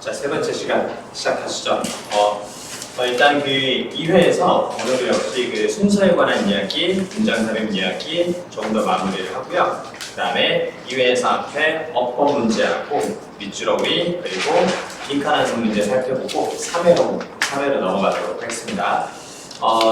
자, 세 번째 시간 시작하시죠. 일단 그 2회에서 오늘도 역시 그 순서에 관한 이야기, 문장 삽입 이야기 조금 더 마무리를 하고요. 그 다음에 2회에서 앞에 어법 문제하고 밑줄어휘 그리고 빈칸한성 문제 살펴보고 3회로 넘어가도록 하겠습니다.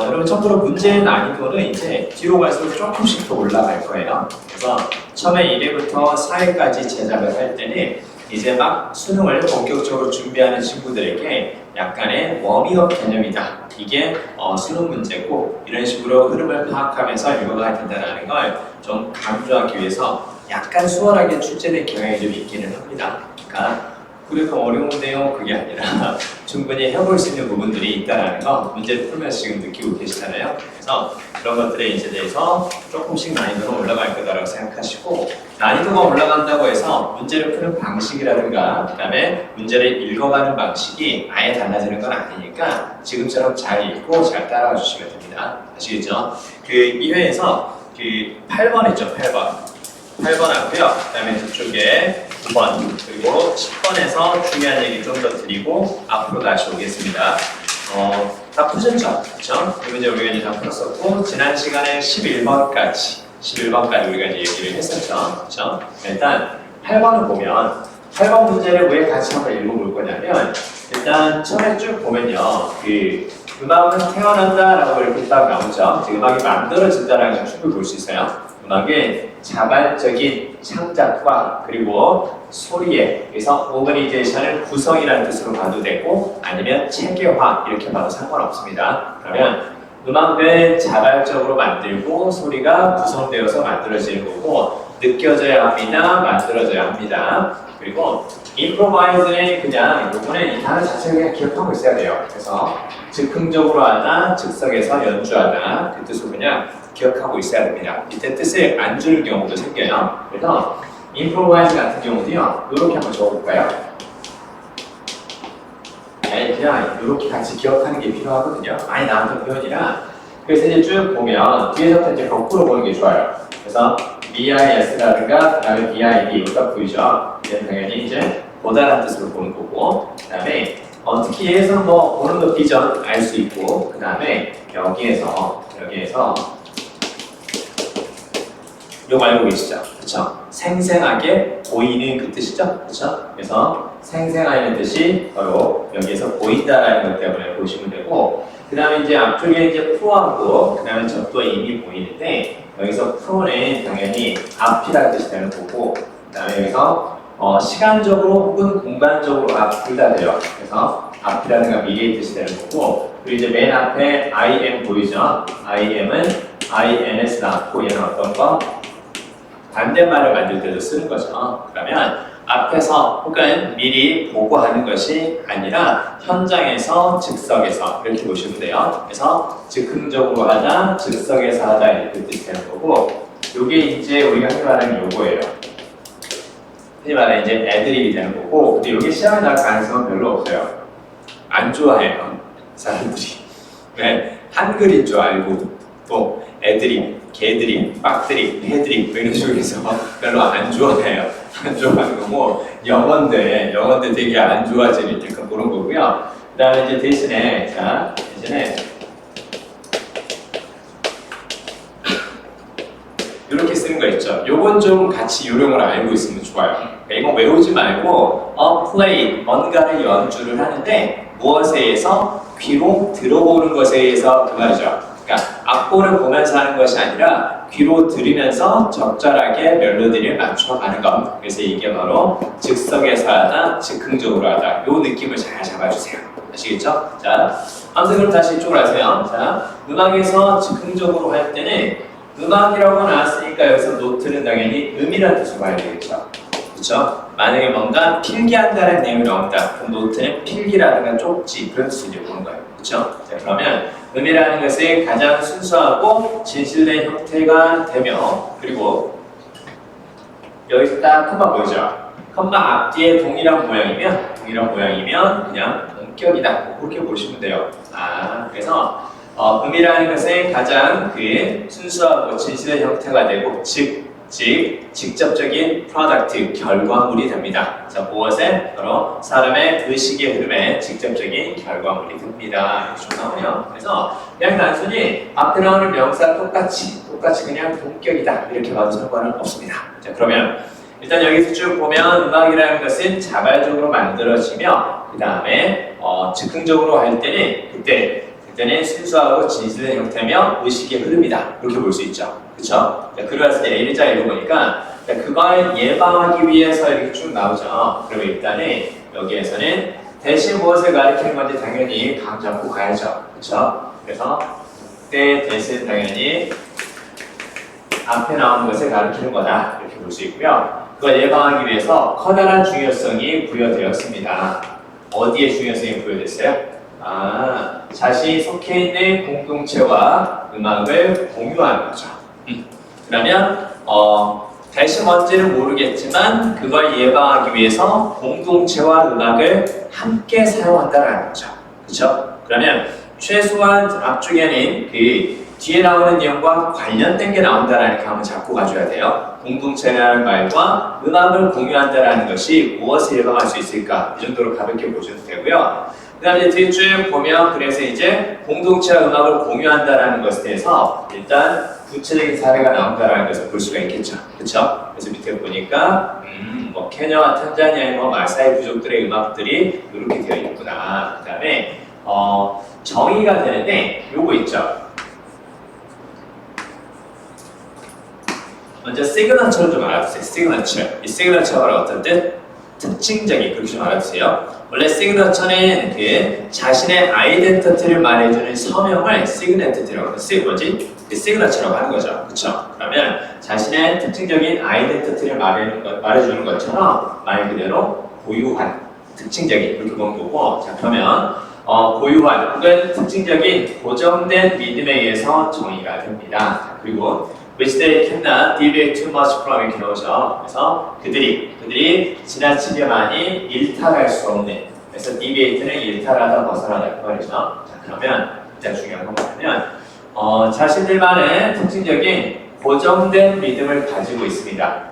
여러분 참고로 문제의 난이도는 이제 뒤로 갈수록 조금씩 더 올라갈 거예요. 그래서 처음에 1회부터 4회까지 제작을 할 때는 이제 막 수능을 본격적으로 준비하는 친구들에게 약간의 워밍업 개념이다. 이게 수능 문제고 이런 식으로 흐름을 파악하면서 읽어가야 된다는 걸 좀 강조하기 위해서 약간 수월하게 출제된 경향이 좀 있기는 합니다. 그러니까 그래도 어려운데요? 그게 아니라 충분히 해볼 수 있는 부분들이 있다는 거 문제를 풀면서 지금 느끼고 계시잖아요. 그래서 그런 것들에 이제 대해서 조금씩 난이도가 올라갈 거다라고 생각하시고 난이도가 올라간다고 해서 문제를 푸는 방식이라든가 그 다음에 문제를 읽어가는 방식이 아예 달라지는 건 아니니까 지금처럼 잘 읽고 잘 따라가 주시면 됩니다. 아시겠죠? 그 2회에서 그 8번 했죠. 8번 하고요. 그 다음에 뒤쪽에 9번 그리고 10번에서 중요한 얘기 좀 더 드리고 앞으로 다시 오겠습니다. 다 푸셨죠? 그렇죠? 이 문제 우리가 이제 다 풀었었고 지난 시간에 11번까지 우리가 이제 얘기를 했었죠. 그렇죠? 일단 8번을 보면 8번 문제를 왜 같이 한번 읽어볼 거냐면 일단 처음에 쭉 보면요. 그 음악은 태어난다라고 이렇게 딱 나오죠. 음악이 만들어진다라는 걸 충분히 볼 수 있어요. 음악의 자발적인 창작과 그리고 소리의 그래서 오거니제이션을 구성이라는 뜻으로 봐도 되고 아니면 체계화 이렇게 봐도 상관없습니다. 그러면 음악을 자발적으로 만들고 소리가 구성되어서 만들어지는 거고 느껴져야 합니다. 만들어져야 합니다. 그리고 improvise는 그냥 요번에 이 단어 자체를 그냥 기억하고 있어야 돼요. 그래서 즉흥적으로 하다, 즉석에서 연주하다 그 뜻을 그냥 기억하고 있어야 됩니다. 밑에 뜻을 안 주는 경우도 생겨요. 그래서 improvise 같은 경우도요. 이렇게 한번 적어볼까요? 네, 그냥 이렇게 같이 기억하는 게 필요하거든요. 많이 나왔던 표현이라 그래서 이제 쭉 보면 뒤에서부터 이제 거꾸로 보는 게 좋아요. 그래서 BIS라든가 그 다음에 BID 여기가 보이죠? 이제는 당연히 이제 보다라는 뜻으로 보는 거고 그 다음에 특히 얘에서 뭐 보는 거 비전 알 수 있고 그 다음에 여기에서 이거 알고 계시죠? 그렇죠? 생생하게 보이는 그 뜻이죠? 그렇죠? 그래서 생생하는 뜻이 바로 여기에서 보인다라는 것 때문에 보시면 되고 그 다음에 이제 앞쪽에 이제 프로하고 그 다음에 접도 이미 보이는데 여기서 프로는 당연히 앞이라는 뜻이 되는 거고 그 다음에 여기서 시간적으로 혹은 공간적으로 앞 둘 다 돼요. 그래서 앞이라든가 미래의 뜻이 되는 거고 그리고 이제 맨 앞에 IM 보이죠? IM은 INS 나왔고 얘는 어떤 거? 반대말을 만들 때도 쓰는 거죠. 그러면 앞에서 혹은 미리 보고하는 것이 아니라 현장에서 즉석에서 이렇게 보시면 돼요. 그래서 즉흥적으로 하다, 즉석에서 하다 이렇게 뜻이 되는 거고 이게 이제 우리가 흔히 말하는 요거예요. 흔히 말하는 이제 애드립이 되는 거고 근데 이게 시험에 나올 가능성은 별로 없어요. 안 좋아해요. 사람들이. 왜? 한글인 줄 알고 또 애드립, 개드립, 빡드립, 해드립 이런 식으로 별로 안 좋아해요. 안 좋아하는 거고 영어인데 되게 안 좋아지니까 그런 거고요. 그 다음에 이제 대신에 이렇게 쓰는 거 있죠. 요건 좀 같이 요령을 알고 있으면 좋아요. 그러니까 이거 외우지 말고 play, 뭔가를 연주를 하는데 무엇에 의해서 귀로 들어보는 것에 의해서 그 말이죠. 그러니까 악보를 보면서 하는 것이 아니라 귀로 들으면서 적절하게 멜로디를 맞춰가는 것. 그래서 이게 바로 즉석에서 하다, 즉흥적으로 하다. 요 느낌을 잘 잡아주세요. 아시겠죠? 자, 아무튼 그럼 다시 이쪽으로 하세요. 자, 음악에서 즉흥적으로 할 때는 음악이라고 나왔으니까 여기서 노트는 당연히 음이라는 뜻으로 봐야 되겠죠. 그렇죠? 만약에 뭔가 필기한다는 내용이 나온다. 그럼 노트는 필기라든가 쪽지 그런 뜻을 보는 거예요. 그렇죠? 자, 그러면 음이라는 것이 가장 순수하고 진실된 형태가 되며 그리고 여기서 딱 컴마 보이죠? 컴마 앞뒤에 동일한 모양이면 그냥 원격이다. 그렇게 보시면 돼요. 음이라는 것은 가장 그 순수하고 진실의 형태가 되고 즉 즉 직접적인 프로덕트, 결과물이 됩니다. 자, 무엇에? 바로 사람의 의식의 흐름에 직접적인 결과물이 됩니다. 이렇게 나오네요. 그래서 그냥 단순히 앞에 나오는 명사 똑같이 그냥 동격이다 이렇게 봐도 상관은 없습니다. 자, 그러면 일단 여기서 쭉 보면 음악이라는 것은 자발적으로 만들어지며 그 다음에 즉흥적으로 할 때는 그때는 순수하고 진실된 형태며 의식의 흐름이다 이렇게 볼 수 있죠. 그렇죠? 그래서 이제 A자 읽어보니까 그걸 예방하기 위해서 이렇게 쭉 나오죠. 그러면 일단은 여기에서는 대신 무엇을 가리키는 건지 당연히 감 잡고 가야죠. 그렇죠? 그래서 그때 대신 당연히 앞에 나온 것을 가리키는 거다 이렇게 볼 수 있고요. 그걸 예방하기 위해서 커다란 중요성이 부여되었습니다. 어디에 중요성이 부여됐어요? 자신이 속해 있는 공동체와 음악을 공유하는 거죠. 그러면 대신 뭔지는 모르겠지만 그걸 예방하기 위해서 공동체와 음악을 함께 사용한다는 거죠. 그렇죠? 그러면 최소한 앞쪽에는 그 뒤에 나오는 내용과 관련된 게 나온다라는 게 한번 잡고 가줘야 돼요. 공동체라는 말과 음악을 공유한다라는 것이 무엇을 예방할 수 있을까? 이 정도로 가볍게 보셔도 되고요. 그 다음에 뒤에 쭉 보면 그래서 이제 공동체와 음악을 공유한다라는 것에 대해서 일단 구체적인 사례가 나온다라는 것을 볼 수가 있겠죠. 그렇죠? 그래서 밑에 보니까 뭐 케냐와 탄자니아의 마사이 부족들의 음악들이 이렇게 되어 있구나. 그 다음에 정의가 되는데 요거 있죠. 먼저 시그너처를 좀 알아두세요. 시그너처. 이 시그너처가 어떤 뜻? 특징적인, 그렇게 좀 알아두세요. 원래 시그너처는 그 자신의 아이덴티티를 말해주는 서명을 시그너티라고 시그너처라고 하는 거죠. 그렇죠? 그러면 자신의 특징적인 아이덴티티를 말해주는 것처럼 말 그대로 고유한, 특징적인 그렇게 보는 거고. 자, 그러면 고유한 혹은 특징적인 고정된 리듬에 의해서 정의가 됩니다. 자, 그리고 which they cannot deviate too much from 이렇게 나오죠. 그래서 그들이 지나치게 많이 일탈할 수 없는, 그래서 deviate는 일탈하다 벗어나다 그 말이죠. 자, 그러면 일단 중요한 건 뭐냐면 자신들만의 특징적인 고정된 리듬을 가지고 있습니다.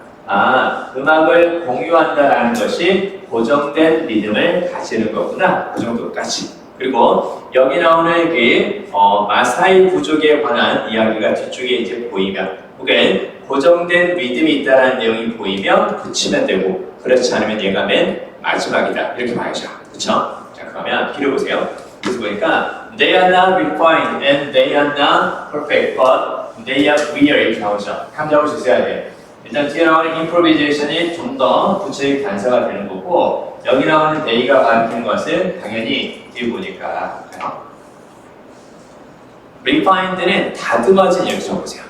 음악을 공유한다라는 것이 고정된 리듬을 가지는 거구나. 그 정도까지. 그리고 여기 나오는 그 마사이 부족에 관한 이야기가 뒤쪽에 이제 보이면 혹은 고정된 리듬이 있다는 내용이 보이면 붙이면 되고 그렇지 않으면 얘가 맨 마지막이다 이렇게 봐야죠. 그렇죠? 자, 그러면 비를 보세요. 그래서 보니까 they are not refined and they are not perfect but they are weird 이렇게 나오죠. 감 잡을 수 있어야 돼요. 일단 뒤에 나오는 improvisation이 좀 더 구체적인 단서가 되는 거고 여기 나오는 they가 가리키는 것은 당연히 뒤에 보니까 refined는 다듬어진 이렇게 적어보세요.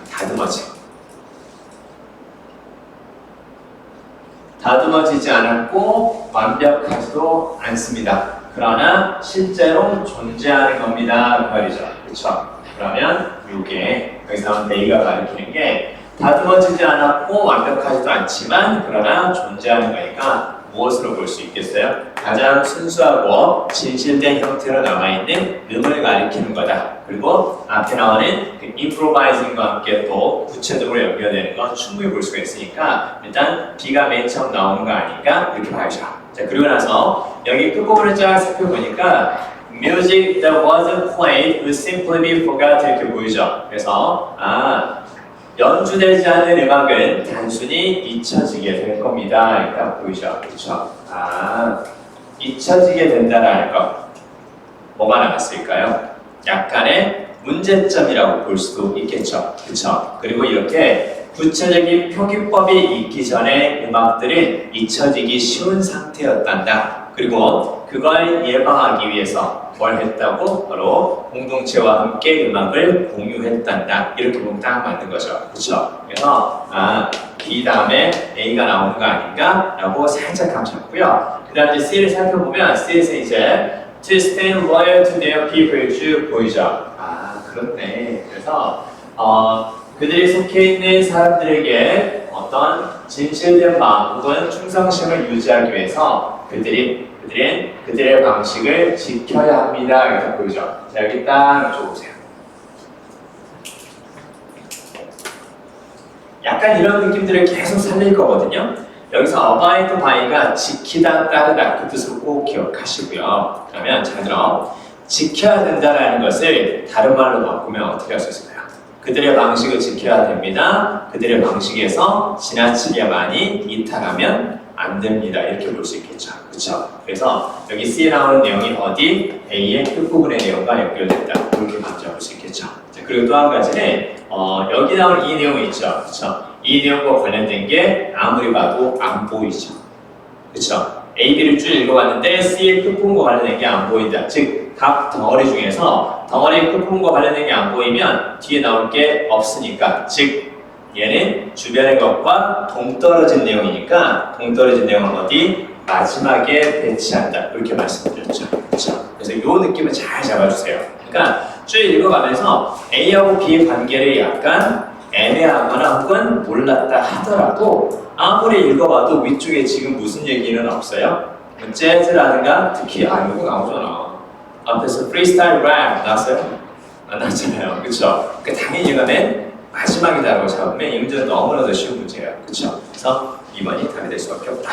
다듬어지지 않았고 완벽하지도 않습니다. 그러나 실제로 존재하는 겁니다. 그 말이죠. 그렇죠? 그러면 이게 여기서 나온 they가 가리키는 게 다듬어지지 않았고 완벽하지도 않지만 그러나 존재하는 거니까 무엇으로 볼 수 있겠어요? 가장 순수하고 진실된 형태로 남아있는 음을 가리키는 거다. 그리고 앞에 나오는 그 improvising과 함께 또 구체적으로 연결되는 건 충분히 볼 수가 있으니까 일단 B가 맨 처음 나오는 거 아닌가 이렇게 봐야죠. 자, 그리고 나서 여기 끝부분을 쫙 살펴보니까 music that wasn't played would simply be forgot 이렇게 보이죠. 그래서 연주되지 않는 음악은 단순히 잊혀지게 될 겁니다. 일단 보이죠? 그렇죠? 잊혀지게 된다라는 것. 뭐가 남았을까요? 약간의 문제점이라고 볼 수도 있겠죠. 그렇죠? 그리고 이렇게 구체적인 표기법이 있기 전에 음악들은 잊혀지기 쉬운 상태였단다. 그리고 그걸 예방하기 위해서 뭘 했다고? 바로 공동체와 함께 음악을 공유했단다. 이렇게 보면 딱 맞는 거죠. 그렇죠? 그래서 B 다음에 A가 나오는 거 아닌가? 라고 살짝 감 잡고요. 그 다음에 C를 살펴보면 C에서 이제 to stay loyal to their people 쭉 보이죠? 그렇네. 그래서 그들이 속해 있는 사람들에게 어떤 진실된 마음 혹은 충성심을 유지하기 위해서 그들의 방식을 지켜야 합니다. 이렇게 보이죠? 자, 여기 딱 줘보세요. 약간 이런 느낌들을 계속 살릴 거거든요. 여기서 abide by가 지키다, 따르다 그 뜻을 꼭 기억하시고요. 그러면 잘 들어. 지켜야 된다라는 것을 다른 말로 바꾸면 어떻게 할 수 있을까요? 그들의 방식을 지켜야 됩니다. 그들의 방식에서 지나치게 많이 이탈하면 안 됩니다. 이렇게 볼 수 있겠죠. 그렇죠? 그래서 여기 C에 나오는 내용이 어디? A의 끝부분의 내용과 연결된다. 이렇게 맞춰볼 수 있겠죠. 자, 그리고 또 한 가지는 여기 나오는 이 내용이 있죠. 그렇죠? 이 내용과 관련된 게 아무리 봐도 안 보이죠. 그렇죠? A, B를 쭉 읽어봤는데 C의 끝부분과 관련된 게 안 보인다. 즉, 각 덩어리 중에서 덩어리 끝부분과 관련된 게 안 보이면 뒤에 나올 게 없으니까. 즉, 얘는 주변의 것과 동떨어진 내용이니까 동떨어진 내용은 어디? 마지막에 배치한다. 이렇게 말씀드렸죠. 그렇죠? 그래서 이 느낌을 잘 잡아주세요. 그러니까 쭉 읽어가면서 A하고 B의 관계를 약간 애매하거나 혹은 몰랐다 하더라도 아무리 읽어봐도 위쪽에 지금 무슨 얘기는 없어요. 재즈라든가 특히 이거 나오잖아. 앞에서 프리스타일 랩 나왔어요? 안 나왔잖아요. 그렇죠? 그러니까 당연히 이거 맨 마지막이다라고 잡으면 이 문제는 너무나도 쉬운 문제예요. 그렇죠? 그래서 2번이 답이 될 수밖에 없다.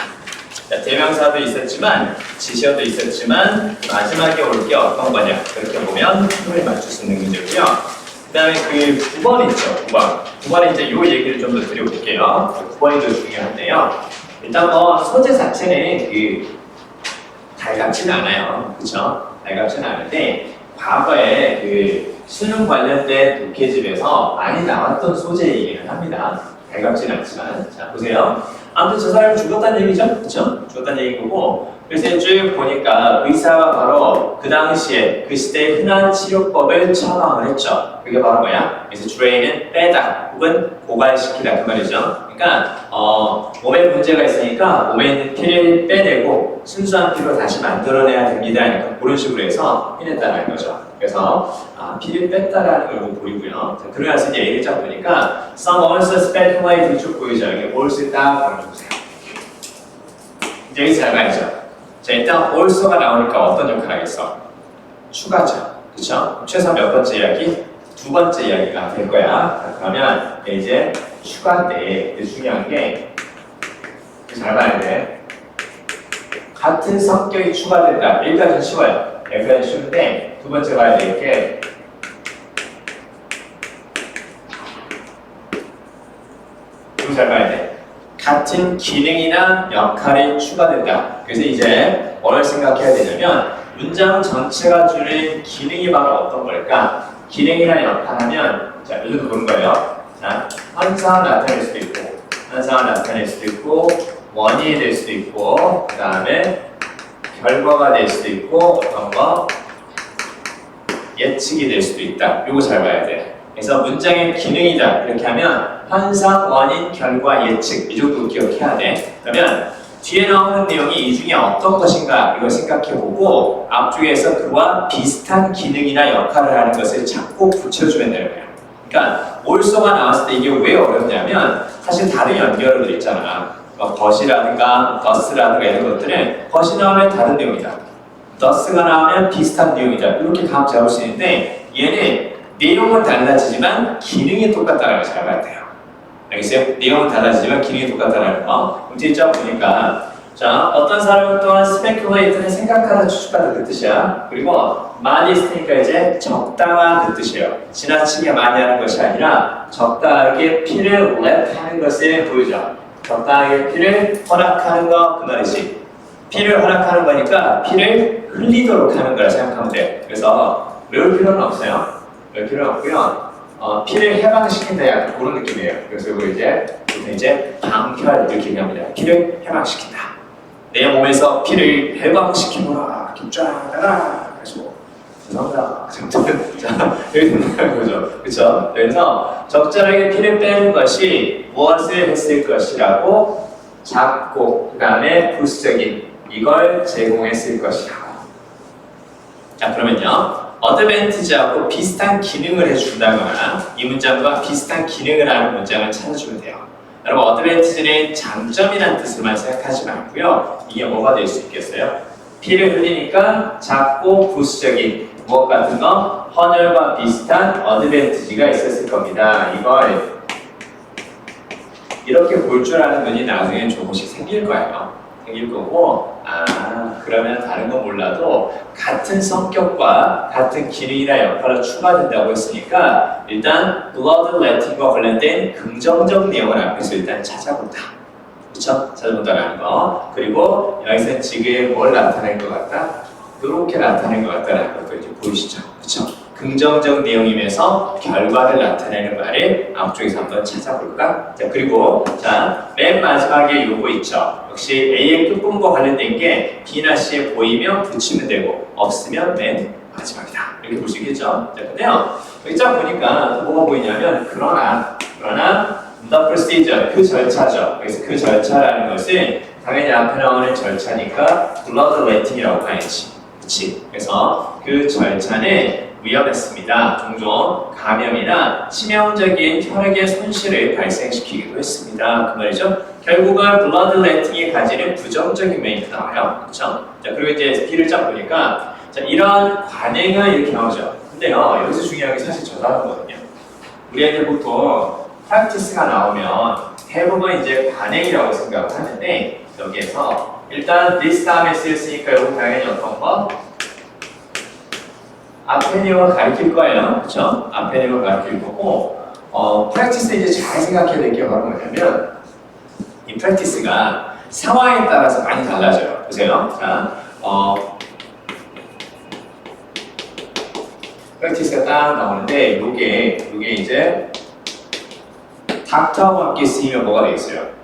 자, 대명사도 있었지만 지시어도 있었지만 마지막에 올 게 어떤 거냐 그렇게 보면 힘을 맞출 수 있는 문제고요. 그 다음에 그 9번 있죠. 9번에 이제 요 얘기를 좀 더 드려볼게요. 9번이 더 중요한데요. 일단 뭐 소재 자체는 달갑지는 않아요. 그렇죠? 달갑지는 않은데 과거에 그 수능 관련된 독해집에서 많이 나왔던 소재 얘기를 합니다. 달갑지는 않지만. 자, 보세요. 아무튼 저 사람이 죽었다는 얘기죠? 그쵸? 죽었다는 얘기인 거고. 그래서 쭉 보니까 의사가 바로 그 당시에 그 시대의 흔한 치료법을 처방을 했죠. 그게 바로 뭐야? 그래서 drain은 빼다 혹은 고갈시키다 그 말이죠. 그러니까 몸에 문제가 있으니까 몸에 있는 피를 빼내고 순수한 피로 다시 만들어내야 됩니다. 그러니까 그런 식으로 해서 해냈다는 거죠. 그래서 피를 뺐다라는 걸 보이고요. 그러면서 이제 얘기를 쫙 보니까 some also speculate 쭉 보이죠. 이게 also 딱 보여주세요. 이제 여기 잘 봐야죠. 자, 일단 also가 나오니까 어떤 역할을 하겠어? 추가죠. 그쵸? 최소 몇 번째 이야기? 두 번째 이야기가 될 거야. 자, 그러면 이제 추가인데 중요한 게 잘 봐야 돼. 같은 성격이 추가된다. 여기까지는 쉬워요. 여기까지는 쉬운데 두 번째 봐야 될 게 이거 잘 봐야 돼. 같은 기능이나 역할이 추가된다. 그래서 이제 뭘 생각해야 되냐면 문장 전체가 주는 기능이 바로 어떤 걸까? 기능이나 역할하면 자, 이렇게 보는 거예요. 자, 현상을 나타낼 수도 있고 현상을 나타낼 수도 있고 원인이 될 수도 있고 그 다음에 결과가 될 수도 있고 어떤 거 예측이 될 수도 있다. 이거 잘 봐야 돼. 그래서 문장의 기능이다. 이렇게 하면 현상, 원인, 결과, 예측 이 정도 기억해야 돼. 그러면 뒤에 나오는 내용이 이 중에 어떤 것인가 이걸 생각해보고 앞쪽에서 그와 비슷한 기능이나 역할을 하는 것을 자꾸 붙여주면 되는 거예요. 그러니까 also가 나왔을 때 이게 왜 어렵냐면 사실 다른 연결어도 있잖아. but이라든가 thus라든가 이런 것들은 but이 나오면 다른 내용이다. thus가 나오면 비슷한 내용이다. 이렇게 감 잡을 수 있는데 얘는 내용은 달라지지만 기능이 똑같다는 걸 잘 봐야 돼요. 알겠어요? 내용은 달라지지만 기능이 똑같다는 거. 문제 쫙 보니까 자, 어떤 사람 또한 speculate는 생각하다, 추측하다 그 뜻이야. 그리고 많이 있으니까 이제 적당한 그 뜻이에요. 지나치게 많이 하는 것이 아니라 적당하게 피를 let 하는 것을 보이죠. 적당하게 피를 허락하는 거 그 말이지. 피를 허락하는 거니까 피를 흘리도록 하는 거라 생각하면 돼. 그래서 외울 필요는 없어요. 외울 필요는 없고요. 피를 해방시킨다 약간 그런 느낌이에요. 그래서 이거 이제 방혈 이렇게 얘기합니다. 피를 해방시킨다. 내 몸에서 피를 해방시키노라. 쫙 따라. 그래서 죄송합니다. 자, 여기 된다는 거죠. 그렇죠? 그래서 적절하게 피를 빼는 것이 무엇을 했을 것이라고 작고 그 다음에 부수적인 이걸 제공했을 것이다. 자, 그러면요. 어드밴티지하고 비슷한 기능을 해준다거나 이 문장과 비슷한 기능을 하는 문장을 찾아주면 돼요. 여러분 어드밴티지는 장점이라는 뜻으로만 생각하지 말고요. 이게 뭐가 될 수 있겠어요? 피를 흘리니까 작고 부수적인 무엇 같은 거 헌혈과 비슷한 어드밴티지가 있었을 겁니다. 이걸 이렇게 볼 줄 아는 눈이 나중에 조금씩 생길 거예요. 생길 거고, 그러면 다른 건 몰라도 같은 성격과 같은 기능이나 역할을 추가된다고 했으니까 일단 bloodletting과 관련된 긍정적 내용을 앞에서 일단 찾아본다. 그쵸? 찾아본다라는 거. 그리고 여기서 지금 뭘 나타낼 것 같다? 이렇게 나타낼 것 같다라는 것도 이제 보이시죠? 그쵸? 긍정적 내용이면서 결과를 나타내는 말을 앞쪽에서 한번 찾아볼까? 자, 그리고 맨 마지막에 요거 있죠? 역시 A의 끝부분과 관련된 게 B나 C에 보이면 붙이면 되고 없으면 맨 마지막이다. 이렇게 볼 수 있겠죠? 자, 근데요. 여기 쫙 보니까 뭐가 보이냐면 그러나 the procedure, 그 절차죠. 그래서 그 절차라는 것은 당연히 앞에 나오는 절차니까 bloodletting이라고 봐야지. 그치? 그래서 그 절차는 위험했습니다. 종종 감염이나 치명적인 혈액의 손실을 발생시키기도 했습니다. 그 말이죠. 결국은 bloodletting이 가지는 부정적인 메리트가 나와요. 그렇죠? 자, 그리고 이제 B를 쫙 보니까 이런 관행은 이렇게 나오죠. 근데요, 여기서 중요한 게 사실 저 단어거든요. 우리 애들 보통 practice가 나오면 대부분 이제 관행이라고 생각을 하는데 여기에서 일단 this 다음에 쓰였으니까 이거 당연히 어떤 거? 앞에 내용을 가리킬 거예요. 그쵸? 앞에 내용을 가리킬 거고 practice 이제 잘 생각해야 될 게 바로 뭐냐면 이 practice가 상황에 따라서 많이 달라져요. 보세요. 자, practice가 딱 나오는데 요게 이제 닥터하고 함께 쓰이면 뭐가 되겠어요?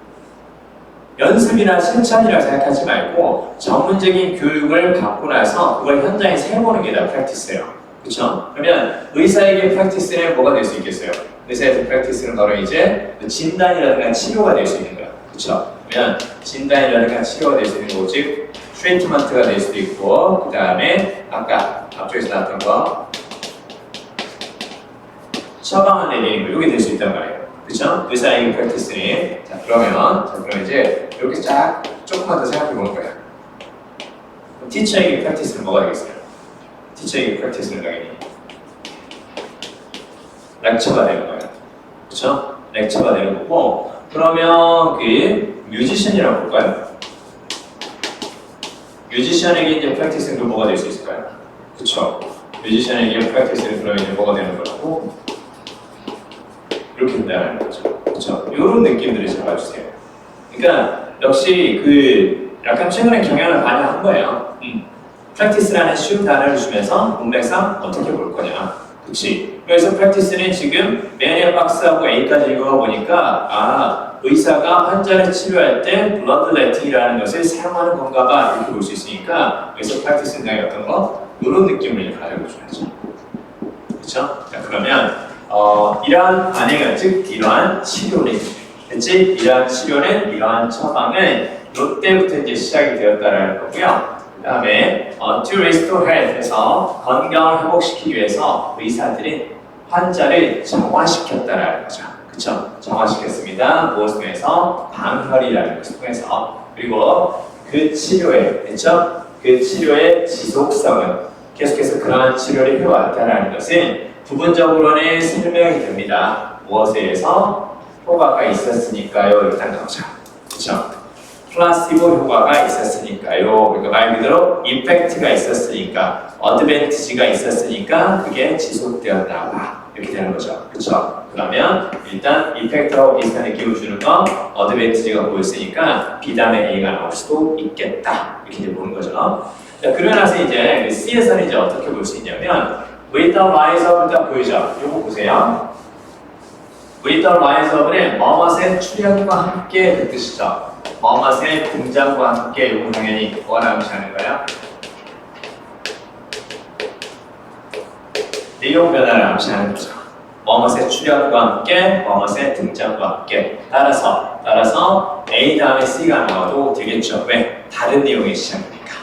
연습이나 실천이라 생각하지 말고 전문적인 교육을 받고 나서 그걸 현장에서 해보는 게 다 프랙티스예요. 그렇죠? 그러면 의사에게 프랙티스는 뭐가 될 수 있겠어요? 의사에게 프랙티스는 바로 이제 진단이라든가 치료가 될 수 있는 거야. 그렇죠? 그러면 진단이라든가 치료가 될 수 있는 거, 즉 트리트먼트가 될 수도 있고, 그 다음에 아까 앞쪽에서 나왔던 거 처방을 내리는 거, 이게 될 수 있단 말이에요. 그렇죠? 의사에게 프랙티스는 그러면 이제 이렇게 쫙 조금만 더 생각해 보는 거야. 티처에게 프랙티스는 뭐가 되겠어요? 티처에게 프랙티스는 당연히 렉처가 되는 거야. 그렇죠? 렉처가 되는 거고, 그러면 그 뮤지션이라고 볼까요? 뮤지션에게 이제 프랙티스는 그 뭐가 될 수 있을까요? 그렇죠? 뮤지션에게 프랙티스는 그러면 이제 뭐가 되는 거라고? 이렇게 된다는 거죠. 그렇죠? 이런 느낌들을 잡아주세요. 그러니까 역시 그 약간 최근에 경향을 많이 한 거예요. practice라는 쉬운 단어를 주면서 문맥상 어떻게 볼 거냐. 그렇지? 그래서 practice는 지금 매니아 박스하고 A까지 읽어보니까 의사가 환자를 치료할 때 bloodletting이라는 것을 사용하는 건가 봐 이렇게 볼 수 있으니까 그래서 practice는 당연히 어떤 거? 이런 느낌을 가져줘야죠. 그렇죠? 자, 그러면 이러한 반응은 즉 이러한 치료는 그치? 이러한 치료는 이러한 처방은 이때부터 이제 시작이 되었다라는 거고요. 그 다음에 to restore health에서 건강을 회복시키기 위해서 의사들은 환자를 정화시켰다라는 거죠. 그쵸? 정화시켰습니다. 무엇을 통해서? 방혈이라는 것을 통해서. 그리고 그 치료의 그쵸? 그 치료의 지속성은 계속해서 그러한 치료를 해왔다라는 것은 부분적으로는 설명이 됩니다. 무엇에 의해서 효과가 있었으니까요. 일단 나오죠. 그렇죠? 플라시보 효과가 있었으니까요. 그러니까 말 그대로 이펙트가 있었으니까, 어드밴티지가 있었으니까 그게 지속되었나 봐. 이렇게 되는 거죠. 그렇죠? 그러면 일단 이펙트하고 비슷한 느낌을 주는 거, 어드밴티지가 보였으니까 B 다음에 A가 나올 수도 있겠다. 이렇게 이제 보는 거죠. 자, 그러고 나서 이제 C에서는 이제 어떻게 볼 수 있냐면 with the rise of 일단 보이죠? 이거 보세요. with the rise of는 뭐뭇의 출현과 함께 그 뜻이죠. 뭐뭇의 등장과 함께 이거 당연히 뭐가 암시하는 거야? 내용 변화를 암시하는 거죠. 뭐뭇의 출현과 함께, 뭐뭇의 등장과 함께. 따라서 A 다음에 C가 나와도 되겠죠. 왜? 다른 내용의 시작이니까.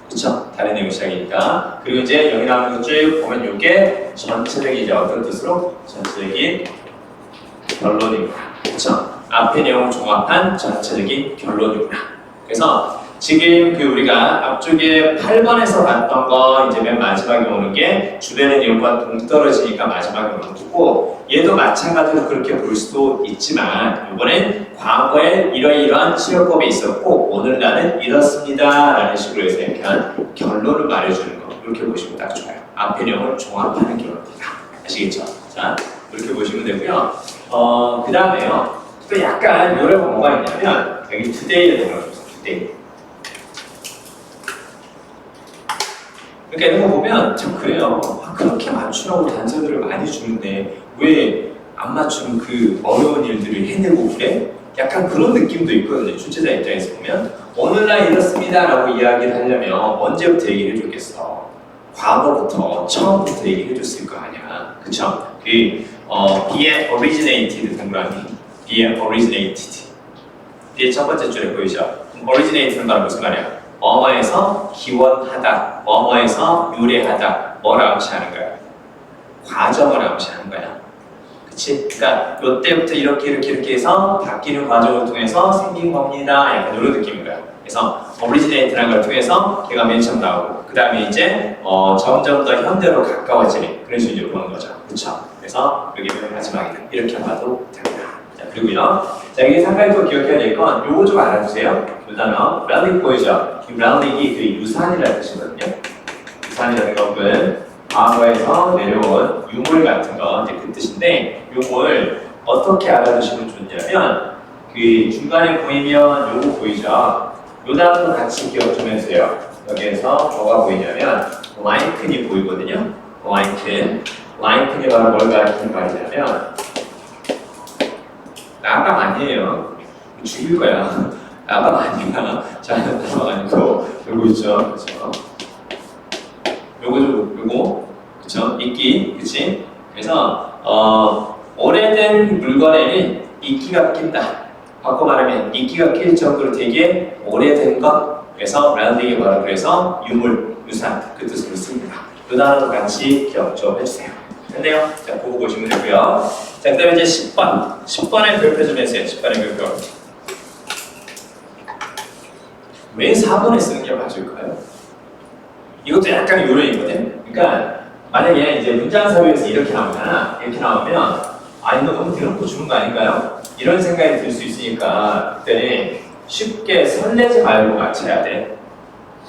그쵸? 다른 내용 시작이니까. 그리고 이제 여기 나오는 거 쭉 보면 이게 전체적인 이제 어떤 뜻으로? 전체적인 결론이구나. 그쵸? 앞의 내용을 종합한 전체적인 결론이구나. 그래서 지금 그 우리가 앞쪽에 8번에서 봤던 거 이제 맨 마지막에 오는 게 주변의 내용과 동떨어지니까 마지막에 오는 거고, 얘도 마찬가지로 그렇게 볼 수도 있지만 이번엔 과거에 이러이러한 치료법이 있었고 오늘날은 이렇습니다 라는 식으로 해서 약간 결론을 말해주는 거, 이렇게 보시면 딱 좋아요. 앞의 내용을 종합하는 결론입니다. 아시겠죠? 자, 이렇게 보시면 되고요. 그 다음에요, 또 약간 요래가 뭐가 있냐면 여기 today에 들어가요. today. 그러니까 이런 거 보면 참 그래요. 그렇게 맞추라고 단서들을 많이 주는데 왜 안 맞추는 그 어려운 일들을 해내고 그래? 약간 그런 느낌도 있거든요. 출제자 입장에서 보면 오늘날 이렇습니다 라고 이야기를 하려면 언제부터 얘기를 해줬겠어? 과거부터 처음부터 얘기를 해줬을 거 아니야. 그쵸? being originated 동그라미 being originated 뒤에 첫 번째 줄에 보이죠? originated는 바로 무슨 말이야? 뭐뭐에서 기원하다, 뭐뭐에서 유래하다, 뭐를 암시하는 거야? 과정을 암시하는 거야. 그치? 그러니까 이때부터 이렇게 해서 바뀌는 과정을 통해서 생긴 겁니다. 약간 이런 느낌인 거야. 그래서 originate라는 걸 통해서 걔가 맨 처음 나오고 그 다음에 이제 점점 더 현대로 가까워지는 그런 식으로 보는 거죠. 그쵸? 그래서 여기 맨 마지막이다. 이렇게 봐도 됩니다. 자, 그리고요. 자, 여기 상당히 또 기억해야 될 건 요거 좀 알아주세요. 그 단어 relic 보이죠? 이 relic이 그 유산이라는 뜻이거든요. 유산이라는 것은 과거에서 내려온 유물 같은 거, 이제 그 뜻인데 요걸 어떻게 알아두시면 좋냐면 그 중간에 보이면 요거 보이죠? 요 단어도 같이 기억 좀 해주세요. 여기에서 뭐가 보이냐면 라인큰이 보이거든요. 라인큰이 바로 뭘 가리키는 말이냐면 나가 아니에요. 죽일 거야. 나가 아니야. 자는 나가 아니고 요거 있죠, 그렇죠? 요거 그쵸? 이끼, 그치? 그래서 오래된 물건에는 이끼가 낀다. 바꿔 말하면 이끼가 낄 정도로 되게 오래된 것. 그래서 랄딩이 바로 그래서 유물, 유산 그 뜻으로 씁니다. 그 단어도 같이 기억 좀 해주세요. 됐네요? 자, 보고 보시면 되고요. 자, 그 다음에 이제 10번의 별표 좀 해주세요. 10번의 별표. 왜 4번에 쓰는 게 맞을까요? 이것도 약간 요령이거든. 그러니까 만약에 이제 문장 사회에서 이렇게 나오잖아. 이렇게 나오면 이거 너무 대놓고 주는 거 아닌가요? 이런 생각이 들 수 있으니까 그때는 쉽게 설레지 말고 맞춰야 돼.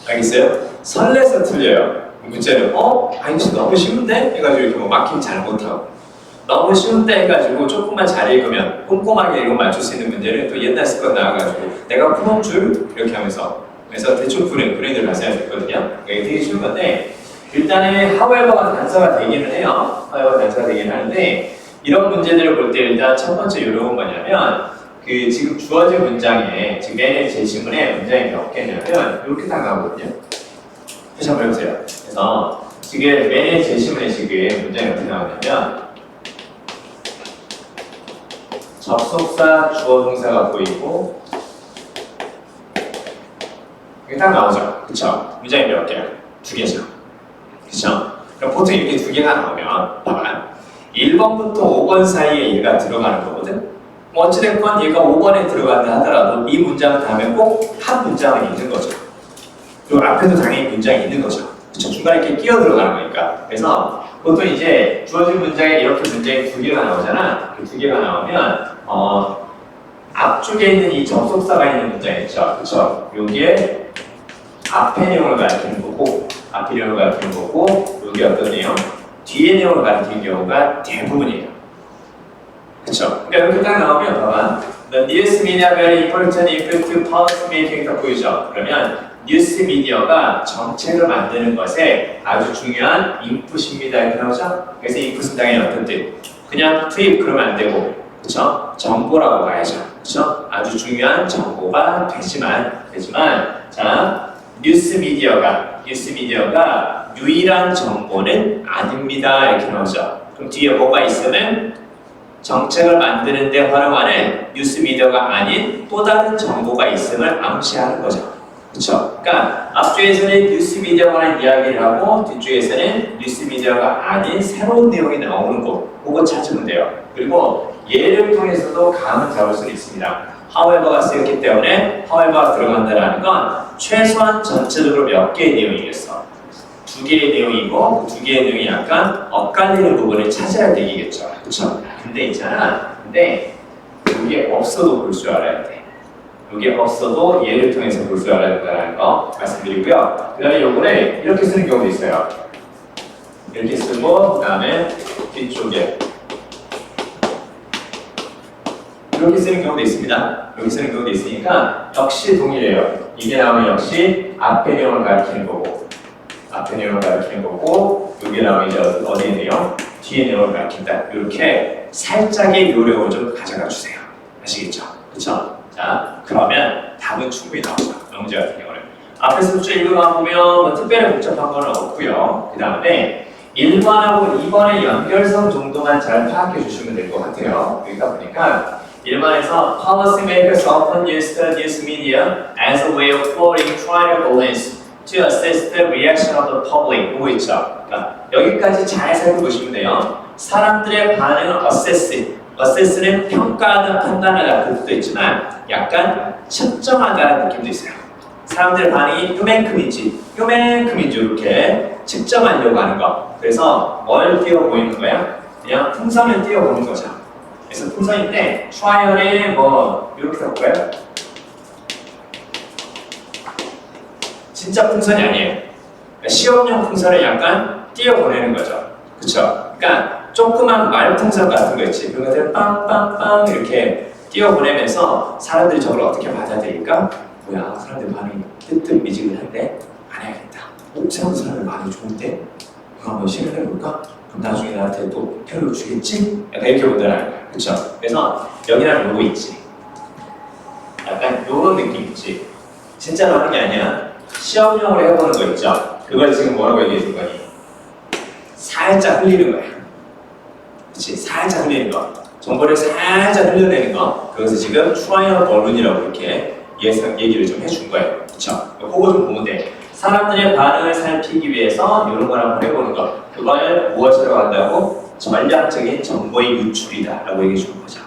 알겠어요? 설레서 틀려요. 문제는 이거 너무 쉬운데? 해가지고 이렇게 뭐 막힘 잘 못하고 너무 쉬운데 해가지고 조금만 잘 읽으면 꼼꼼하게 읽으면 맞출 수 있는 문제를 또 옛날 습관 나와가지고 내가 풀어온 줄 이렇게 하면서 그래서 대충 브레인을 가셔야 되거든요. 이게 되게 쉬운 건데 일단은 however가 단서가 되기는 해요. however가 단서가 되긴 하는데 이런 문제들을 볼 때 일단 첫 번째 요령은 뭐냐면 그 지금 주어진 문장에 지금 맨의 제시문에 문장이 몇 개냐면 이렇게 딱 나오거든요. 다시 한번 해보세요. 그래서 지금 맨의 제시문에 지금 문장이 어떻게 나오냐면 접속사 주어 동사가 보이고 이게 딱 나오죠. 그쵸? 문장이 몇 개야? 2개죠. 그쵸? 그럼 보통 이렇게 2개가 나오면 봐봐. 1번부터 5번 사이에 얘가 들어가는 거거든? 뭐 어찌됐건 얘가 5번에 들어간다 하더라도 이 문장 다음에 꼭 한 문장은 있는 거죠. 그리고 앞에도 당연히 문장이 있는 거죠. 그쵸? 중간에 이렇게 끼어 들어가는 거니까. 그래서 보통 이제 주어진 문장에 이렇게 문장이 2개가 나오잖아. 그 2개가 나오면 앞쪽에 있는 이 접속사가 있는 문장 있죠. 그쵸? 여기에 앞의 내용을 가리키는 거고, 앞의 내용을 가리키는 거고, 여기 어떤 내용? 뒤의 내용을 가리키는 경우가 대부분이에요. 그쵸? 그러니까 이렇게 딱 나오면 봐봐. The news media very important input to policy making 딱 보이죠? 그러면 뉴스 미디어가 정책을 만드는 것에 아주 중요한 인풋입니다. 이렇게 나오죠? 그래서 인풋은 당연히 어떤 뜻? 그냥 투입 그러면 안 되고, 그쵸? 정보라고 봐야죠. 그쵸? 아주 중요한 정보가 되지만, 자, 뉴스 미디어가 유일한 정보는 아닙니다. 이렇게 나오죠. 그럼 뒤에 뭐가 있으면 정책을 만드는 데 활용하는 뉴스 미디어가 아닌 또 다른 정보가 있음을 암시하는 거죠. 그렇죠? 그러니까 앞쪽에서는 뉴스 미디어에 관한 이야기를 하고 뒤쪽에서는 뉴스 미디어가 아닌 새로운 내용이 나오는 곳, 그거 찾으면 돼요. 그리고 예를 통해서도 감을 잡을 수 있습니다. however가 쓰였기 때문에 however가 들어간다는 건 최소한 전체적으로 몇 개의 내용이겠어? 두 개의 내용이고 그 두 개의 내용이 약간 엇갈리는 부분을 찾아야 되겠죠. 그렇죠? 근데 있잖아. 근데 이게 없어도 볼 줄 알아야 돼. 이게 없어도 얘를 통해서 볼 줄 알아야 된다는 거 말씀드리고요. 그 다음에 요거를 이렇게 쓰는 경우도 있어요. 이렇게 쓰고 그 다음에 뒤쪽에 이렇게 쓰는 경우도 있습니다. 이렇게 쓰는 경우도 있으니까 역시 동일해요. 이게 나오면 역시 앞에 내용을 가리키는 거고 앞에 내용을 가리키는 거고 여기 나오면 이제 어디에 내용? 뒤에 내용을 가리킨다. 이렇게 살짝의 요령을 좀 가져가 주세요. 아시겠죠? 그쵸? 자, 그러면 답은 충분히 나오죠. 영문제 같은 경우는. 앞에서 쭉 읽어가 보면 뭐 특별히 복잡한 건 없고요. 그 다음에 1번하고 2번의 연결성 정도만 잘 파악해 주시면 될 것 같아요. 여기가 보니까 1번에서 policy makers often use the news media as a way of floating trial balance to assess the reaction of the public. 이거 있죠. 그러니까 여기까지 잘 살펴보시면 돼요. 사람들의 반응을 assess는 평가하다, 판단하다 그 뜻도 있지만 약간 측정하다는 느낌도 있어요. 사람들의 반응이 요만큼인지 이렇게 측정하려고 하는 거. 그래서 뭘 띄워 보이는 거야? 그냥 풍선을 띄워 보는 거죠. 그래서 풍선인데 트라이얼에 뭐 이렇게 해볼까요? 진짜 풍선이 아니에요. 그러니까 시험용 풍선을 약간 띄워 보내는 거죠. 그쵸? 그러니까 조그만 말풍선 같은 거 있지. 그런 것들을 빵빵빵 이렇게 띄워보내면서 사람들이 저걸 어떻게 받아들일까? 뭐야, 사람들 반응이 뜨뜻미지근한데 안 해야겠다. 사람들 반응이 좋은데? 그거 한번 시행을 해볼까? 그럼 나중에 나한테 또 표를 주겠지? 약간 이렇게 본다는 거야. 그쵸? 그래서 여기랑 요거 있지. 약간 요런 느낌 있지. 진짜로 하는 게 아니야. 시험용으로 해보는 거 있죠? 그걸 지금 뭐라고 얘기해 줄 거니? 살짝 흘리는 거야. 그치? 살짝 흘리는 거. 정보를 살짝 흘려내는 거. 그것을 지금 트라이얼 언론이라고 이렇게 얘기를 좀 해준 거예요. 그쵸? 그거 좀 보면 돼. 사람들의 반응을 살피기 위해서 이런 걸 한번 해보는 거. 그걸 무엇이라고 한다고? 전략적인 정보의 유출이다 라고 얘기해 주는 거죠.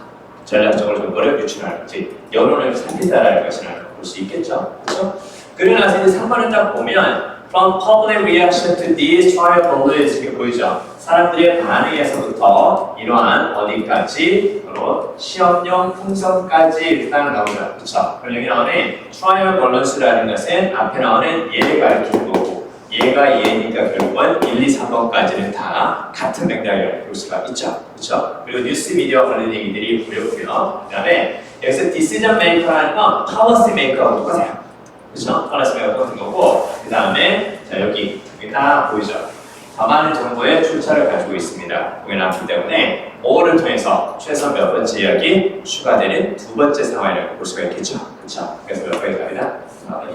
전략적으로 정보를 유출하는 거지. 여론을 살핀다라는 것을 볼 수 있겠죠. 그렇죠? 그러고 나서 이제 3번을 딱 보면 From public reaction to these trial balloons 이렇게 보이죠. 사람들의 반응에서부터 이러한 어디까지 바로 시험용 풍선까지 일단 나오죠. 그렇죠? 그럼 여기 나오는 trial balloons라는 것은 앞에 나오는 얘를 가리키는 거고 얘가 얘니까 결국은 1, 2, 3번까지는 다 같은 맥락이라고 볼 수가 있죠. 그렇죠? 그리고 뉴스 미디어 관련 얘기들이 보였고요. 그 다음에 여기서 decision maker라는 건 policy maker하고 똑같아요. 그렇죠? 플러스가 똑같은 거고 그 다음에 자 여기 딱 보이죠? 더 많은 정보의 출처를 가지고 있습니다. 보기 나왔기 때문에 5를 통해서 최소 몇 번째 이야기 추가되는 두 번째 상황이라고 볼 수가 있겠죠. 그렇죠? 그래서 몇 번이 답이다? 4번이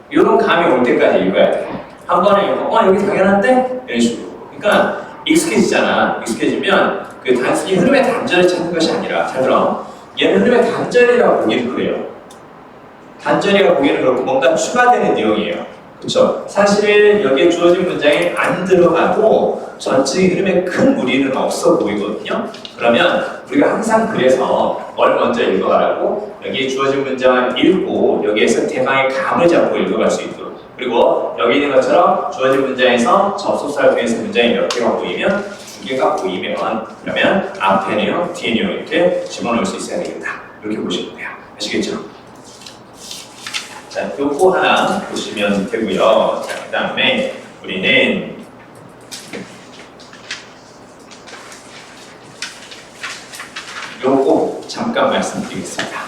이런 감이 올 때까지 읽어야 돼. 한 번에 읽고 여기 당연한데? 이런 식으로. 그러니까 익숙해지잖아. 익숙해지면 그 단순히 흐름의 단절을 찾는 것이 아니라 잘 들어. 얘는 흐름의 단절이라고 보기는 그래요. 단절이라고 보기에는 그렇고 뭔가 추가되는 내용이에요. 그렇죠? 사실 여기에 주어진 문장에 안 들어가도 전체의 흐름에 큰 무리는 없어 보이거든요. 그러면 우리가 항상 그래서 뭘 먼저 읽어가라고 여기에 주어진 문장을 읽고 여기에서 대상의 감을 잡고 읽어갈 수 있도록 그리고 여기 있는 것처럼 주어진 문장에서 접속사를 통해서 문장이 몇 개가 보이면 두 개가 보이면 그러면 앞에 내용, 뒤에 내용 이렇게 집어넣을 수 있어야 되겠다. 이렇게 보시면 돼요. 아시겠죠? 자, 요거 하나 보시면 되고요. 자, 그 다음에 우리는 요거 잠깐 말씀드리겠습니다.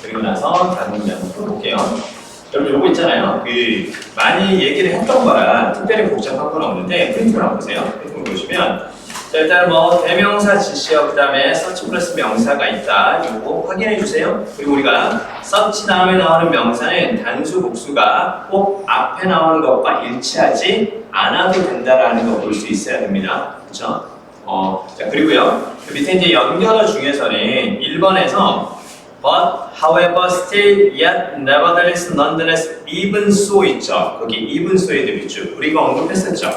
그리고 나서 다른 문제 한번 풀어볼게요. 여러분 요거 있잖아요. 그 많이 얘기를 했던 거라 특별히 복잡한 건 없는데 프린트를 한번 보세요. 프린트를 보시면 자, 일단 뭐 대명사 지시어 그 다음에 서치 플러스 명사가 있다. 이거 확인해 주세요. 그리고 우리가 서치 다음에 나오는 명사는 단수 복수가 꼭 앞에 나오는 것과 일치하지 않아도 된다라는 거 볼 수 있어야 됩니다. 그렇죠? 자 그리고요. 그 밑에 이제 연결어 중에서는 1번에서 but, however, still, yet, nevertheless, nonetheless, even so 있죠. 거기 even so의 대비주 우리가 언급했었죠.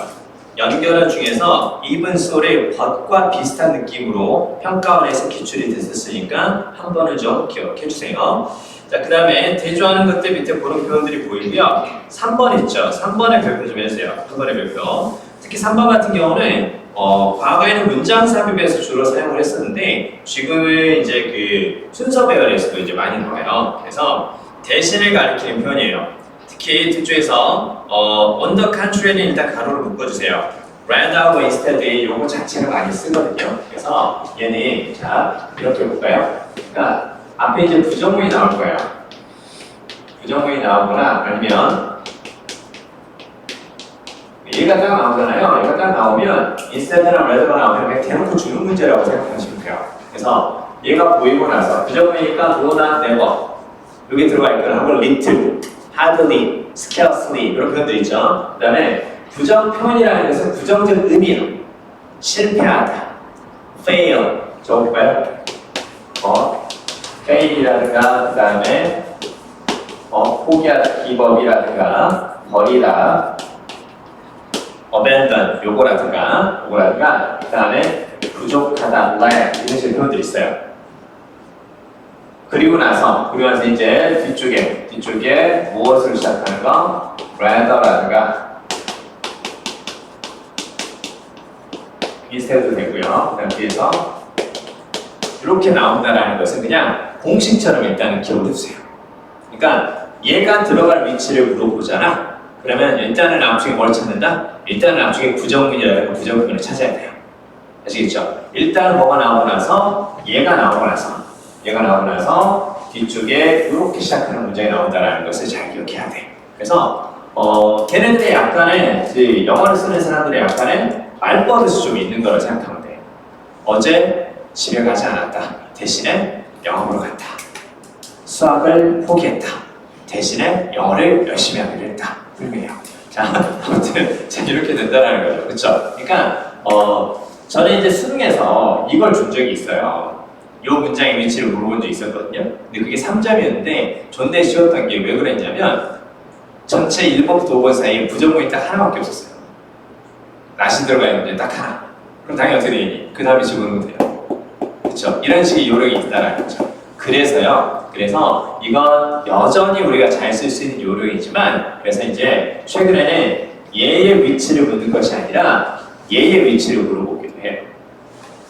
연결어 중에서 이분소를 but과 비슷한 느낌으로 평가원에서 기출이 됐었으니까 한 번을 좀 기억해 주세요. 자, 그 다음에 대조하는 것들 밑에 그런 표현들이 보이고요. 3번 있죠. 3번의 별표 좀 해주세요. 3번의 별표. 특히 3번 같은 경우는 과거에는 문장 삽입에서 주로 사용을 했었는데 지금은 이제 그 순서 배열에서도 이제 많이 나와요. 그래서 대신을 가리키는 표현이에요. 특히 뒤쪽에서 on the contrary는 일단 가로를 묶어주세요. rather하고 instead 요거 자체를 많이 쓰거든요. 그래서 얘는 자 이렇게 볼까요? 그러니까 앞에 이제 부정문이 나올 거예요. 부정문이 나오거나 아니면 얘가 딱 나오잖아요. 얘가 딱 나오면 instead나 rather가 나오면 그냥 대놓고 주는 문제라고 생각하시면 돼요. 그래서 얘가 보이고 나서 부정문이니까 do나 never 여기 들어가 있거나 혹은 little, hardly, scarcely 이런 표현들 있죠. 그 다음에 부정 표현이라는 것은 부정적 의미예요. 실패하다, fail 저거 볼까요? fail이라든가 그 다음에 포기하다, give up이라든가 버리다 abandon 요거라든가 그 다음에 부족하다, lack 이런 식의 표현들이 있어요. 그리고 나서 이제 뒤쪽에 무엇을 시작하는 거? rather라든가 instead도 되고요. 그다음 뒤에서 이렇게 나온다라는 것은 그냥 공식처럼 일단은 기억해 주세요. 그러니까 얘가 들어갈 위치를 물어보잖아. 그러면 일단은 앞쪽에 뭘 찾는다? 일단은 앞쪽에 부정문이라든가 부정문을 찾아야 돼요. 아시겠죠? 일단은 뭐가 나오고 나서 얘가 나오고 나서 뒤쪽에 이렇게 시작하는 문장이 나온다는 것을 잘 기억해야 돼. 그래서 걔네들의 약간의 그 영어를 쓰는 사람들의 약간의 말버릇이 좀 있는 거라고 생각하면 돼. 어제 집에 가지 않았다. 대신에 영어로 갔다. 수학을 포기했다. 대신에 영어를 열심히 하기로 했다. 불명해요. 자, 아무튼 이렇게 된다는 거죠. 그렇죠? 그러니까 저는 이제 수능에서 이걸 준 적이 있어요. 이 문장의 위치를 물어본 적이 있었거든요. 근데 그게 3점이었는데 존나 쉬웠던 게 왜 그랬냐면 전체 1번부터 5번 사이에 부정문이 딱 하나밖에 없었어요. 낫이 들어가 있는데 딱 하나. 그럼 당연히 어떻게 되니? 그 다음에 집어넣으면 돼요. 그렇죠? 이런 식의 요령이 있다라는 거죠. 그래서 이건 여전히 우리가 잘 쓸 수 있는 요령이지만 그래서 이제 최근에는 얘의 위치를 묻는 것이 아니라 얘의 위치를 물어보기도 해요.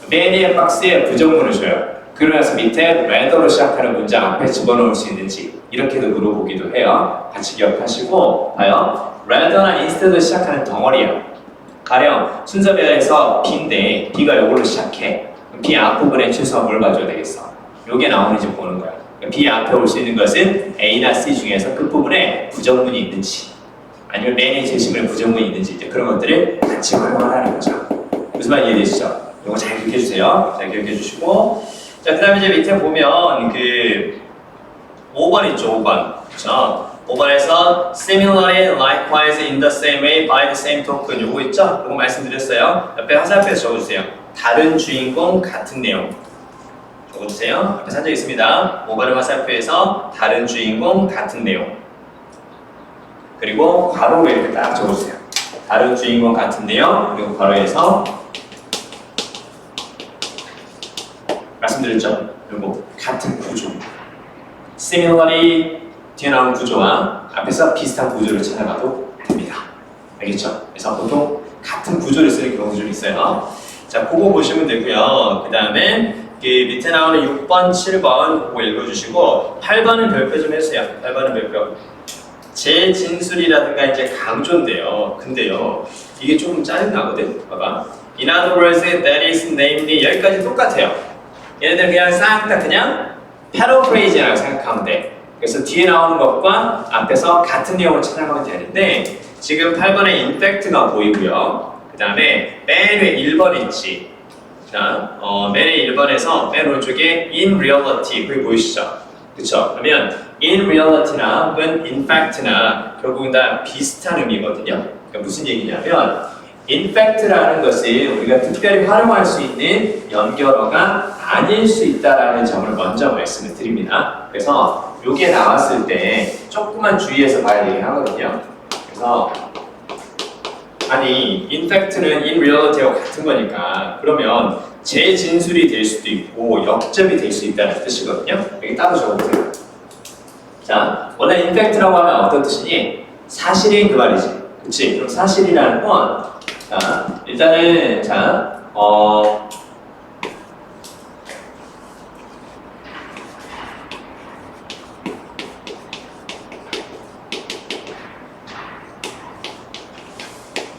맨 위에 박스에 부정문을 줘요. 그러면서 밑에 rather로 시작하는 문장 앞에 집어넣을 수 있는지 이렇게도 물어보기도 해요. 같이 기억하시고 봐요. rather나 instead로 시작하는 덩어리야. 가령 순서별에서 B인데 B가 이걸로 시작해. B 앞부분에 최소한 뭘 봐줘야 되겠어? 요게 나오는지 보는 거야. B 앞에 올 수 있는 것은 A나 C 중에서 끝부분에 부정문이 있는지 아니면 맨의 제시문에 부정문이 있는지 이제 그런 것들을 같이 활용하라는 거죠. 무슨 말인지 이해되시죠? 이거 잘 기억해 주세요. 잘 기억해 주시고 자, 그 다음에 이제 밑에 보면 그 5번 있죠, 5번. 그렇죠? 5번에서 similarly, likewise, in the same way, by the same token 요거 있죠? 요거 말씀드렸어요. 옆에 화살표에서 적어주세요. 다른 주인공, 같은 내용. 적어주세요. 앞에 산적 있습니다. 5번의 화살표에서 다른 주인공, 같은 내용. 그리고 괄호로 이렇게 딱 적어주세요. 다른 주인공, 같은 내용. 그리고 괄호에서 말씀드렸죠? 요거 같은 구조. similarly 뒤에 나온 구조와 앞에서 비슷한 구조를 찾아가도 됩니다. 알겠죠? 그래서 보통 같은 구조를 쓰는 경우도 좀 있어요. 자, 그거 보시면 되고요. 그 다음에 그 밑에 나오는 6번, 7번 그거 읽어주시고 8번은 별표 좀 해주세요. 8번은 별표. 재진술이라든가 이제 강조인데요. 근데요, 이게 조금 짜증나거든. 봐봐. In other words, that is namely 여기까지 똑같아요. 얘네들 그냥 싹 다 그냥 패러프레이즈라고 생각하면 돼. 그래서 뒤에 나오는 것과 앞에서 같은 내용을 찾아가면 되는데 지금 8번에 in fact가 보이고요. 그 다음에 맨 위에 1번 있지. 자, 맨 위에 1번에서 맨 오른쪽에 in reality 그게 보이시죠? 그쵸? 그러면 in reality나 혹은 in fact나 결국은 다 비슷한 의미거든요. 그러니까 무슨 얘기냐면 in fact라는 것이 우리가 특별히 활용할 수 있는 연결어가 아닐 수 있다라는 점을 먼저 말씀을 드립니다. 그래서 이게 나왔을 때 조금만 주의해서 봐야 되긴 하거든요. 그래서 아니 in fact는 in reality하고 같은 거니까 그러면 재진술이 될 수도 있고 역접이 될 수 있다는 뜻이거든요. 여기 따로 적어보세요. 자, 원래 in fact라고 하면 어떤 뜻이니? 사실인 그 말이지. 그치? 그럼 사실이라는 건 자, 일단은 자,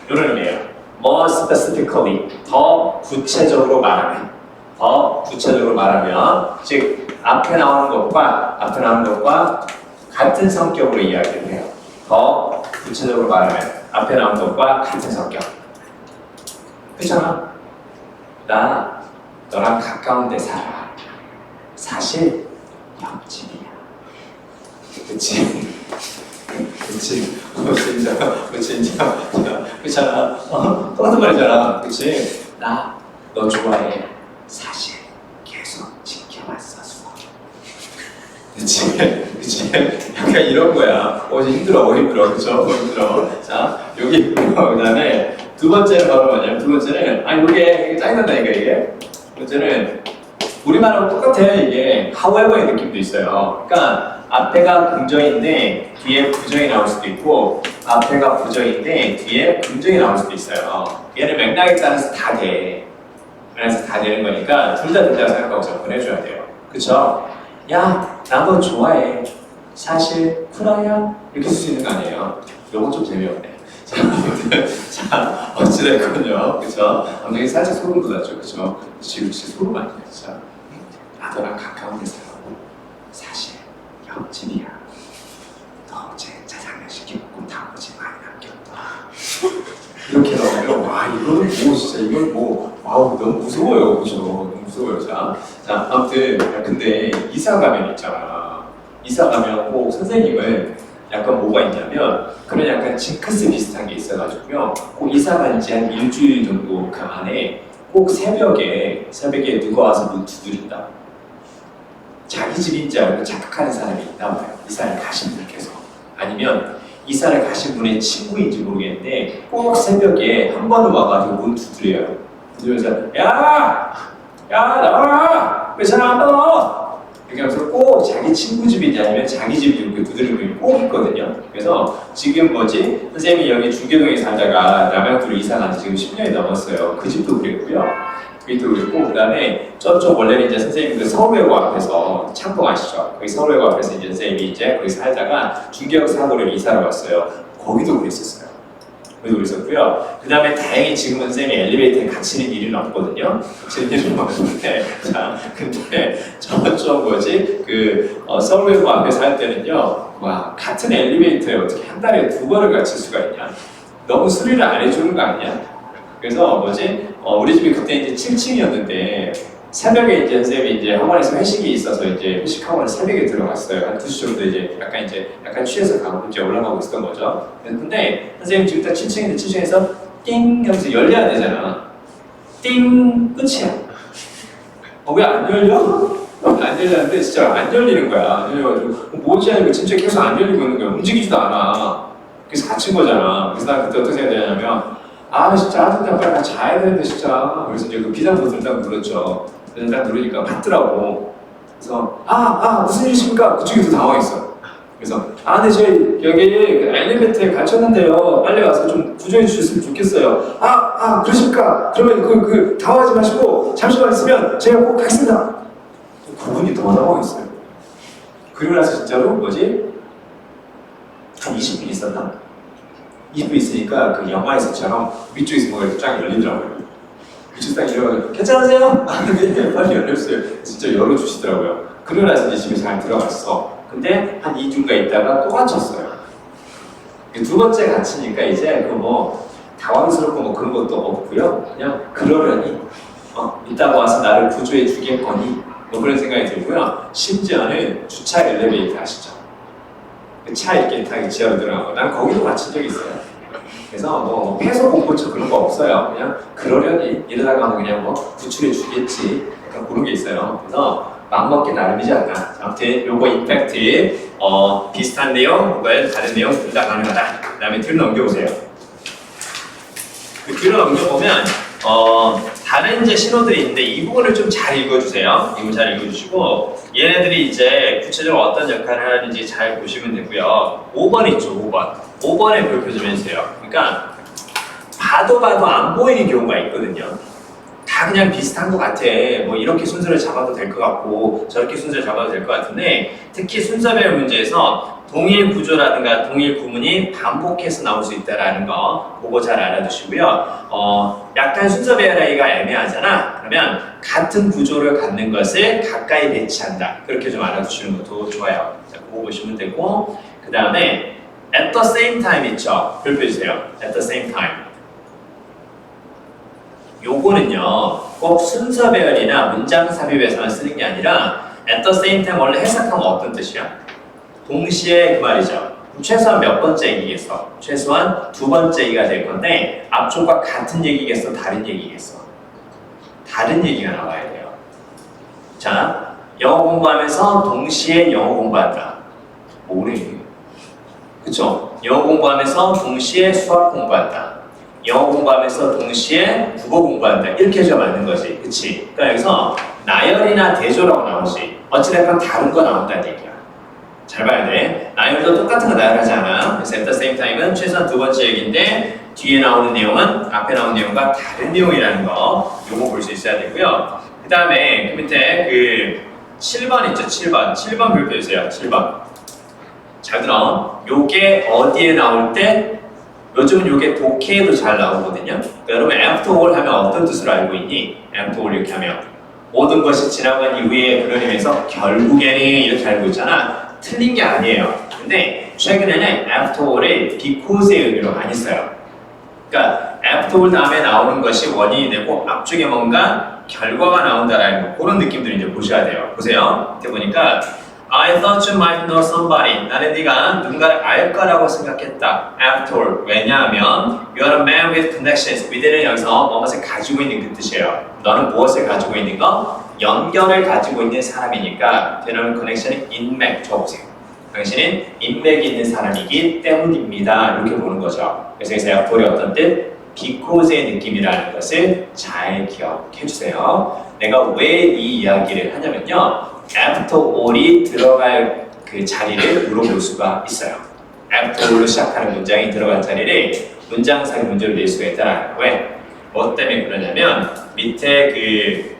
이런 의미예요. More specifically, 더 구체적으로 말하면, 즉 앞에 나오는 것과 같은 성격으로 이야기를 해요. 더 구체적으로 말하면 앞에 나오는 것과 같은 성격. 그렇잖아. 나 너랑 가까운 데 살아. 사실 옆집이야. 그치? 그치? 진짜. 그렇잖아. 똑같은 말이잖아. 그치? 나 너 좋아해. 사실 계속 지켜봤었어. 그치? 약간 이런 거야. 힘들어. 힘들어. 자, 여기 있고요. 그 다음에 두 번째는 바로 뭐냐면, 두 번째는, 이게 짜증난다니까, 이게. 두 번째는, 우리말하고 똑같아요, 이게. however의 느낌도 있어요. 그러니까, 앞에가 긍정인데, 뒤에 부정이 나올 수도 있고, 앞에가 부정인데, 뒤에 긍정이 나올 수도 있어요. 얘는 맥락에 따라서 다 돼. 그래서 다 되는 거니까, 둘 다 된다고 생각하고 접근해줘야 돼요. 그쵸? 야, 나 너 좋아해. 사실 쿨하냐? 이렇게 쓸 수 있는 거 아니에요? 요거 좀 재미없네. 자, 어찌됐건요. 그쵸? 갑자기 살짝 소름 돋았죠. 그쵸? 지금 진짜 소름 아니야, 진짜. 나더랑 가까운 데 살아. 사실 옆집이야. 너 어제 짜장면 시켜먹고 나머지 많이 남겼다. 이렇게 나오면 와, 이거는 진짜 이건 와우, 너무 무서워요. 그죠? 너무 무서워요. 자, 아무튼 근데 이사 가면 있잖아. 이사 가면 꼭 선생님은 약간 뭐가 있냐면 그런 약간 징크스 비슷한 게 있어가지고요. 꼭 이사 간 지 한 일주일 정도 그 안에 꼭 새벽에 누가 와서 문 두드린다. 자기 집인 줄 알고 착각하는 사람이 있나 봐요. 이사를 가신 분께서. 아니면 이사를 가신 분의 친구인지 모르겠는데 꼭 새벽에 한 번은 와가지고 문 두드려요. 두드려서 야 나와라! 왜 전화 안 받아? 이렇게 하면서 꼭 자기 친구 집인지 아니면 자기 집 이렇게 두드리는 분이 꼭 있거든요. 그래서 지금 선생님이 여기 중계동에 살다가 남양주로 이사 간 지 지금 10년이 넘었어요. 그 집도 그랬고요. 그것도 그랬고, 그 다음에 저쪽 원래는 이제 선생님 그 서울외고 앞에서 창동 아시죠? 거기 서울외고 앞에서 이제 선생님이 이제 거기 살다가 중계역 사고를 이사를 왔어요. 거기도 그랬었어요. 거기도 그랬었고요. 그 다음에 다행히 지금은 선생님이 엘리베이터에 갇히는 일은 없거든요. 갇히는 일은 없는데, 자, 근데 저쪽 서울외고 앞에 살 때는요, 와, 같은 엘리베이터에 어떻게 한 달에 2번을 갇힐 수가 있냐? 너무 수리를 안 해주는 거 아니야? 그래서 우리 집이 그때 이제 7층이었는데 새벽에 이제 선생님이 이제 학원에서 회식이 있어서 이제 회식 학원을 새벽에 들어갔어요. 한 2시 정도 약간 취해서 가고 이제 올라가고 있었던 거죠. 근데 선생님 지금 딱 7층인데 7층에서 띵 하면서 열려야 되잖아. 띵 끝이야. 왜 안 열려? 안 열렸는데 진짜 안 열리는 거야. 그래가지고 뭐지 하니까 진짜 계속 안 열리고 있는 거야. 움직이지도 않아. 그래서 갇힌 거잖아. 그래서 난 그때 어떻게 생각했냐면 진짜 짜증나 빨리 나 자야 되는데 진짜. 그래서 이제 그 비상버튼을 딱 눌렀죠. 그래서 딱 누르니까 받더라고. 그래서 무슨 일이십니까? 그쪽에도 당황했어. 그래서 네 저희 여기 엘리베이터에 갇혔는데요. 빨리 와서 좀 구조해 주셨으면 좋겠어요. 그러십니까? 그러면 당황하지 마시고 잠시만 있으면 제가 꼭 가겠습니다. 그분이 더 당황했어요. 그리고 나서 진짜로 한 20분 있었나? 20분 있으니까 그 영화에서처럼 위쪽에서 뭐가 이렇게 쫙 열리더라고요. 위쪽에서 딱 이러면 괜찮으세요? 근데 빨리 열렸어요. 진짜 열어주시더라고요. 그러고 나서 이제 집에 잘 들어갔어. 근데 한 2주가 있다가 또 갇혔어요. 두 번째 갇히니까 이제 당황스럽고 그런 것도 없고요. 그냥 그러려니 이따가 와서 나를 구조해 주겠거니 그런 생각이 들고요. 심지어는 주차 엘리베이터 아시죠? 차 이렇게 다 지하로 들어가고 난 거기도 갇힌 적이 있어요. 그래서 폐소 공포증 그런 거 없어요. 그냥 그러려니 이러다가 그냥 구출해 주겠지. 약간 그런 게 있어요. 그래서 맘먹기 나름이지 않나. 아무튼 요거 임팩트 비슷한 내용 혹은 다른 내용 둘 다 가능하다. 그 다음에 뒤로 넘겨보세요. 그 뒤로 넘겨보면 다른 이제 신호들이 있는데 이 부분을 좀 잘 읽어주세요. 이거 잘 읽어주시고 얘네들이 이제 구체적으로 어떤 역할을 하는지 잘 보시면 되고요. 5번 있죠, 5번. 5번에 별표 좀 해주세요. 그러니까 봐도 안 보이는 경우가 있거든요. 다 그냥 비슷한 것 같아. 뭐 이렇게 순서를 잡아도 될 것 같고 저렇게 순서를 잡아도 될 것 같은데 특히 순서별 문제에서 동일 구조라든가 동일 구문이 반복해서 나올 수 있다는 거 그거 잘 알아두시고요. 약간 순서별이가 애매하잖아. 그러면 같은 구조를 갖는 것을 가까이 배치한다. 그렇게 좀 알아두시는 것도 좋아요. 자, 그거 보시면 되고 그 다음에 at the same time 있죠? 별표해주세요. at the same time. 요거는요 꼭 순서배열이나 문장 삽입에서만 쓰는 게 아니라 at the same time 원래 해석하면 어떤 뜻이야? 동시에 그 말이죠. 최소한 몇 번째 얘기겠어? 최소한 두 번째 얘기가 될 건데 앞쪽과 같은 얘기겠어? 다른 얘기겠어? 다른 얘기가 나와야 돼요. 자, 영어 공부하면서 동시에 영어 공부한다. 뭐래? 그쵸? 영어 공부하면서 동시에 수학 공부한다. 영어 공부하면서 동시에 국어 공부한다. 이렇게 해서 맞는 거지. 그치? 그러니까 여기서 나열이나 대조라고 나오지. 어찌됐건 다른 거 나온다는 얘기야. 잘 봐야 돼. 나열도 똑같은 거 나열하지 않아. 그래서 at the same time은 최소한 두 번째 얘기인데 뒤에 나오는 내용은 앞에 나오는 내용과 다른 내용이라는 거 요거 볼 수 있어야 되고요. 그 다음에 그 밑에 그 7번 있죠. 7번 별표해주세요. 7번. 잘 들어. 요게 어디에 나올 때 요즘은 요게 독해에도 잘 나오거든요. 그러니까 여러분 after all 하면 어떤 뜻으로 알고 있니? after all 이렇게 하면 모든 것이 지나간 이후에 그런 의미에서 결국에는 이렇게 알고 있잖아. 틀린 게 아니에요. 근데 최근에는 after all을 because의 의미로 많이 써요. 그러니까 after all 다음에 나오는 것이 원인이 되고 앞쪽에 뭔가 결과가 나온다라는 그런 느낌들을 이제 보셔야 돼요. 보세요. 이렇게 보니까 I thought you might know somebody. 나는 네가 누군가를 알 거라고 생각했다. After all. 왜냐하면 you're a man with connections. with는 여기서 무엇을 가지고 있는 그 뜻이에요. 너는 무엇을 가지고 있는 거? 연결을 가지고 있는 사람이니까 되는 커넥션은 인맥. 줘보세요. 당신은 인맥이 있는 사람이기 때문입니다. 이렇게 보는 거죠. 그래서 여기서 after all이 어떤 뜻? because의 느낌이라는 것을 잘 기억해 주세요. 내가 왜 이 이야기를 하냐면요. after all이 들어갈 그 자리를 물어볼 수가 있어요. after all로 시작하는 문장이 들어간 자리를 문장상 문제로 낼 수가 있다는 거예요. 뭐 때문에 그러냐면 밑에 그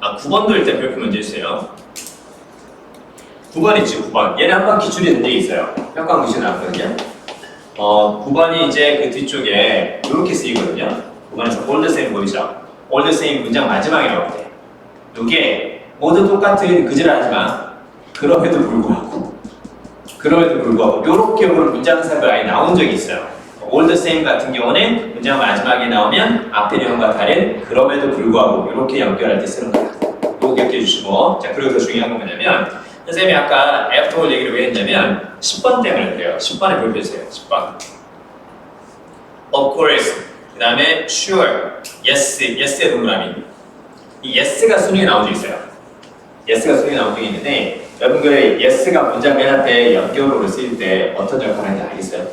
9번도 일단 별표 문제 있어요. 9번 있지 9번. 얘는 한번 기출이 된 적이 있어요. 평가 기출 나왔거든요. 9번이 이제 그 뒤쪽에 이렇게 쓰이거든요. 9번에서 all the same 보이죠? all the same 문장 마지막에 나올 때 이게 모두 똑같은 그지를 하지 마. 그럼에도 불구하고 이렇게 오는 문장 삽입이 아예 나온 적이 있어요. all the same 같은 경우는 문장 마지막에 나오면 앞에 내용과 다른 그럼에도 불구하고 이렇게 연결할 때 쓰는 거다. 이거 기억해 주시고 자 그리고 더 중요한 건 뭐냐면 선생님이 아까 after all 얘기를 왜 했냐면 10번 때문에 그래요. 10번에 별표해주세요. 10번 of course 그 다음에 sure, yes의 동그라미 이 yes가 순위에 나온 적 있어요. yes가 순위에 나온 적이 있는데 여러분들 yes가 문장 맨 앞에 연결어로 쓰일 때 어떤 역할을 하는지 알겠어요?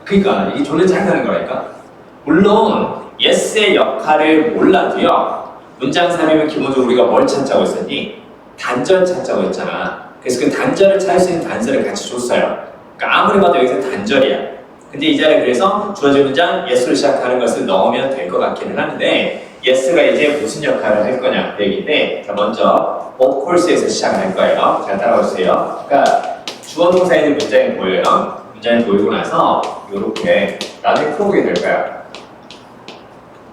그러니까 이게 존재 잘하는 거라니까. 물론 yes의 역할을 몰라도요 문장 삽입은 기본적으로 우리가 뭘 찾자고 했었니? 단절 찾자고 했잖아. 그래서 그 단절을 찾을 수 있는 단서를 같이 줬어요. 그러니까 아무리 봐도 여기서 단절이야. 근데 이 자리에 그래서 주어진 문장 yes로 시작하는 것을 넣으면 될 것 같기는 하는데 yes가 이제 무슨 역할을 할 거냐 그 얘기인데 자 먼저 of course에서 시작할 거예요. 잘 따라오세요. 그러니까 주어 동사 있는 문장이 보여요. 문장이 보이고 나서 이렇게 나중에 풀어보게 될 거야.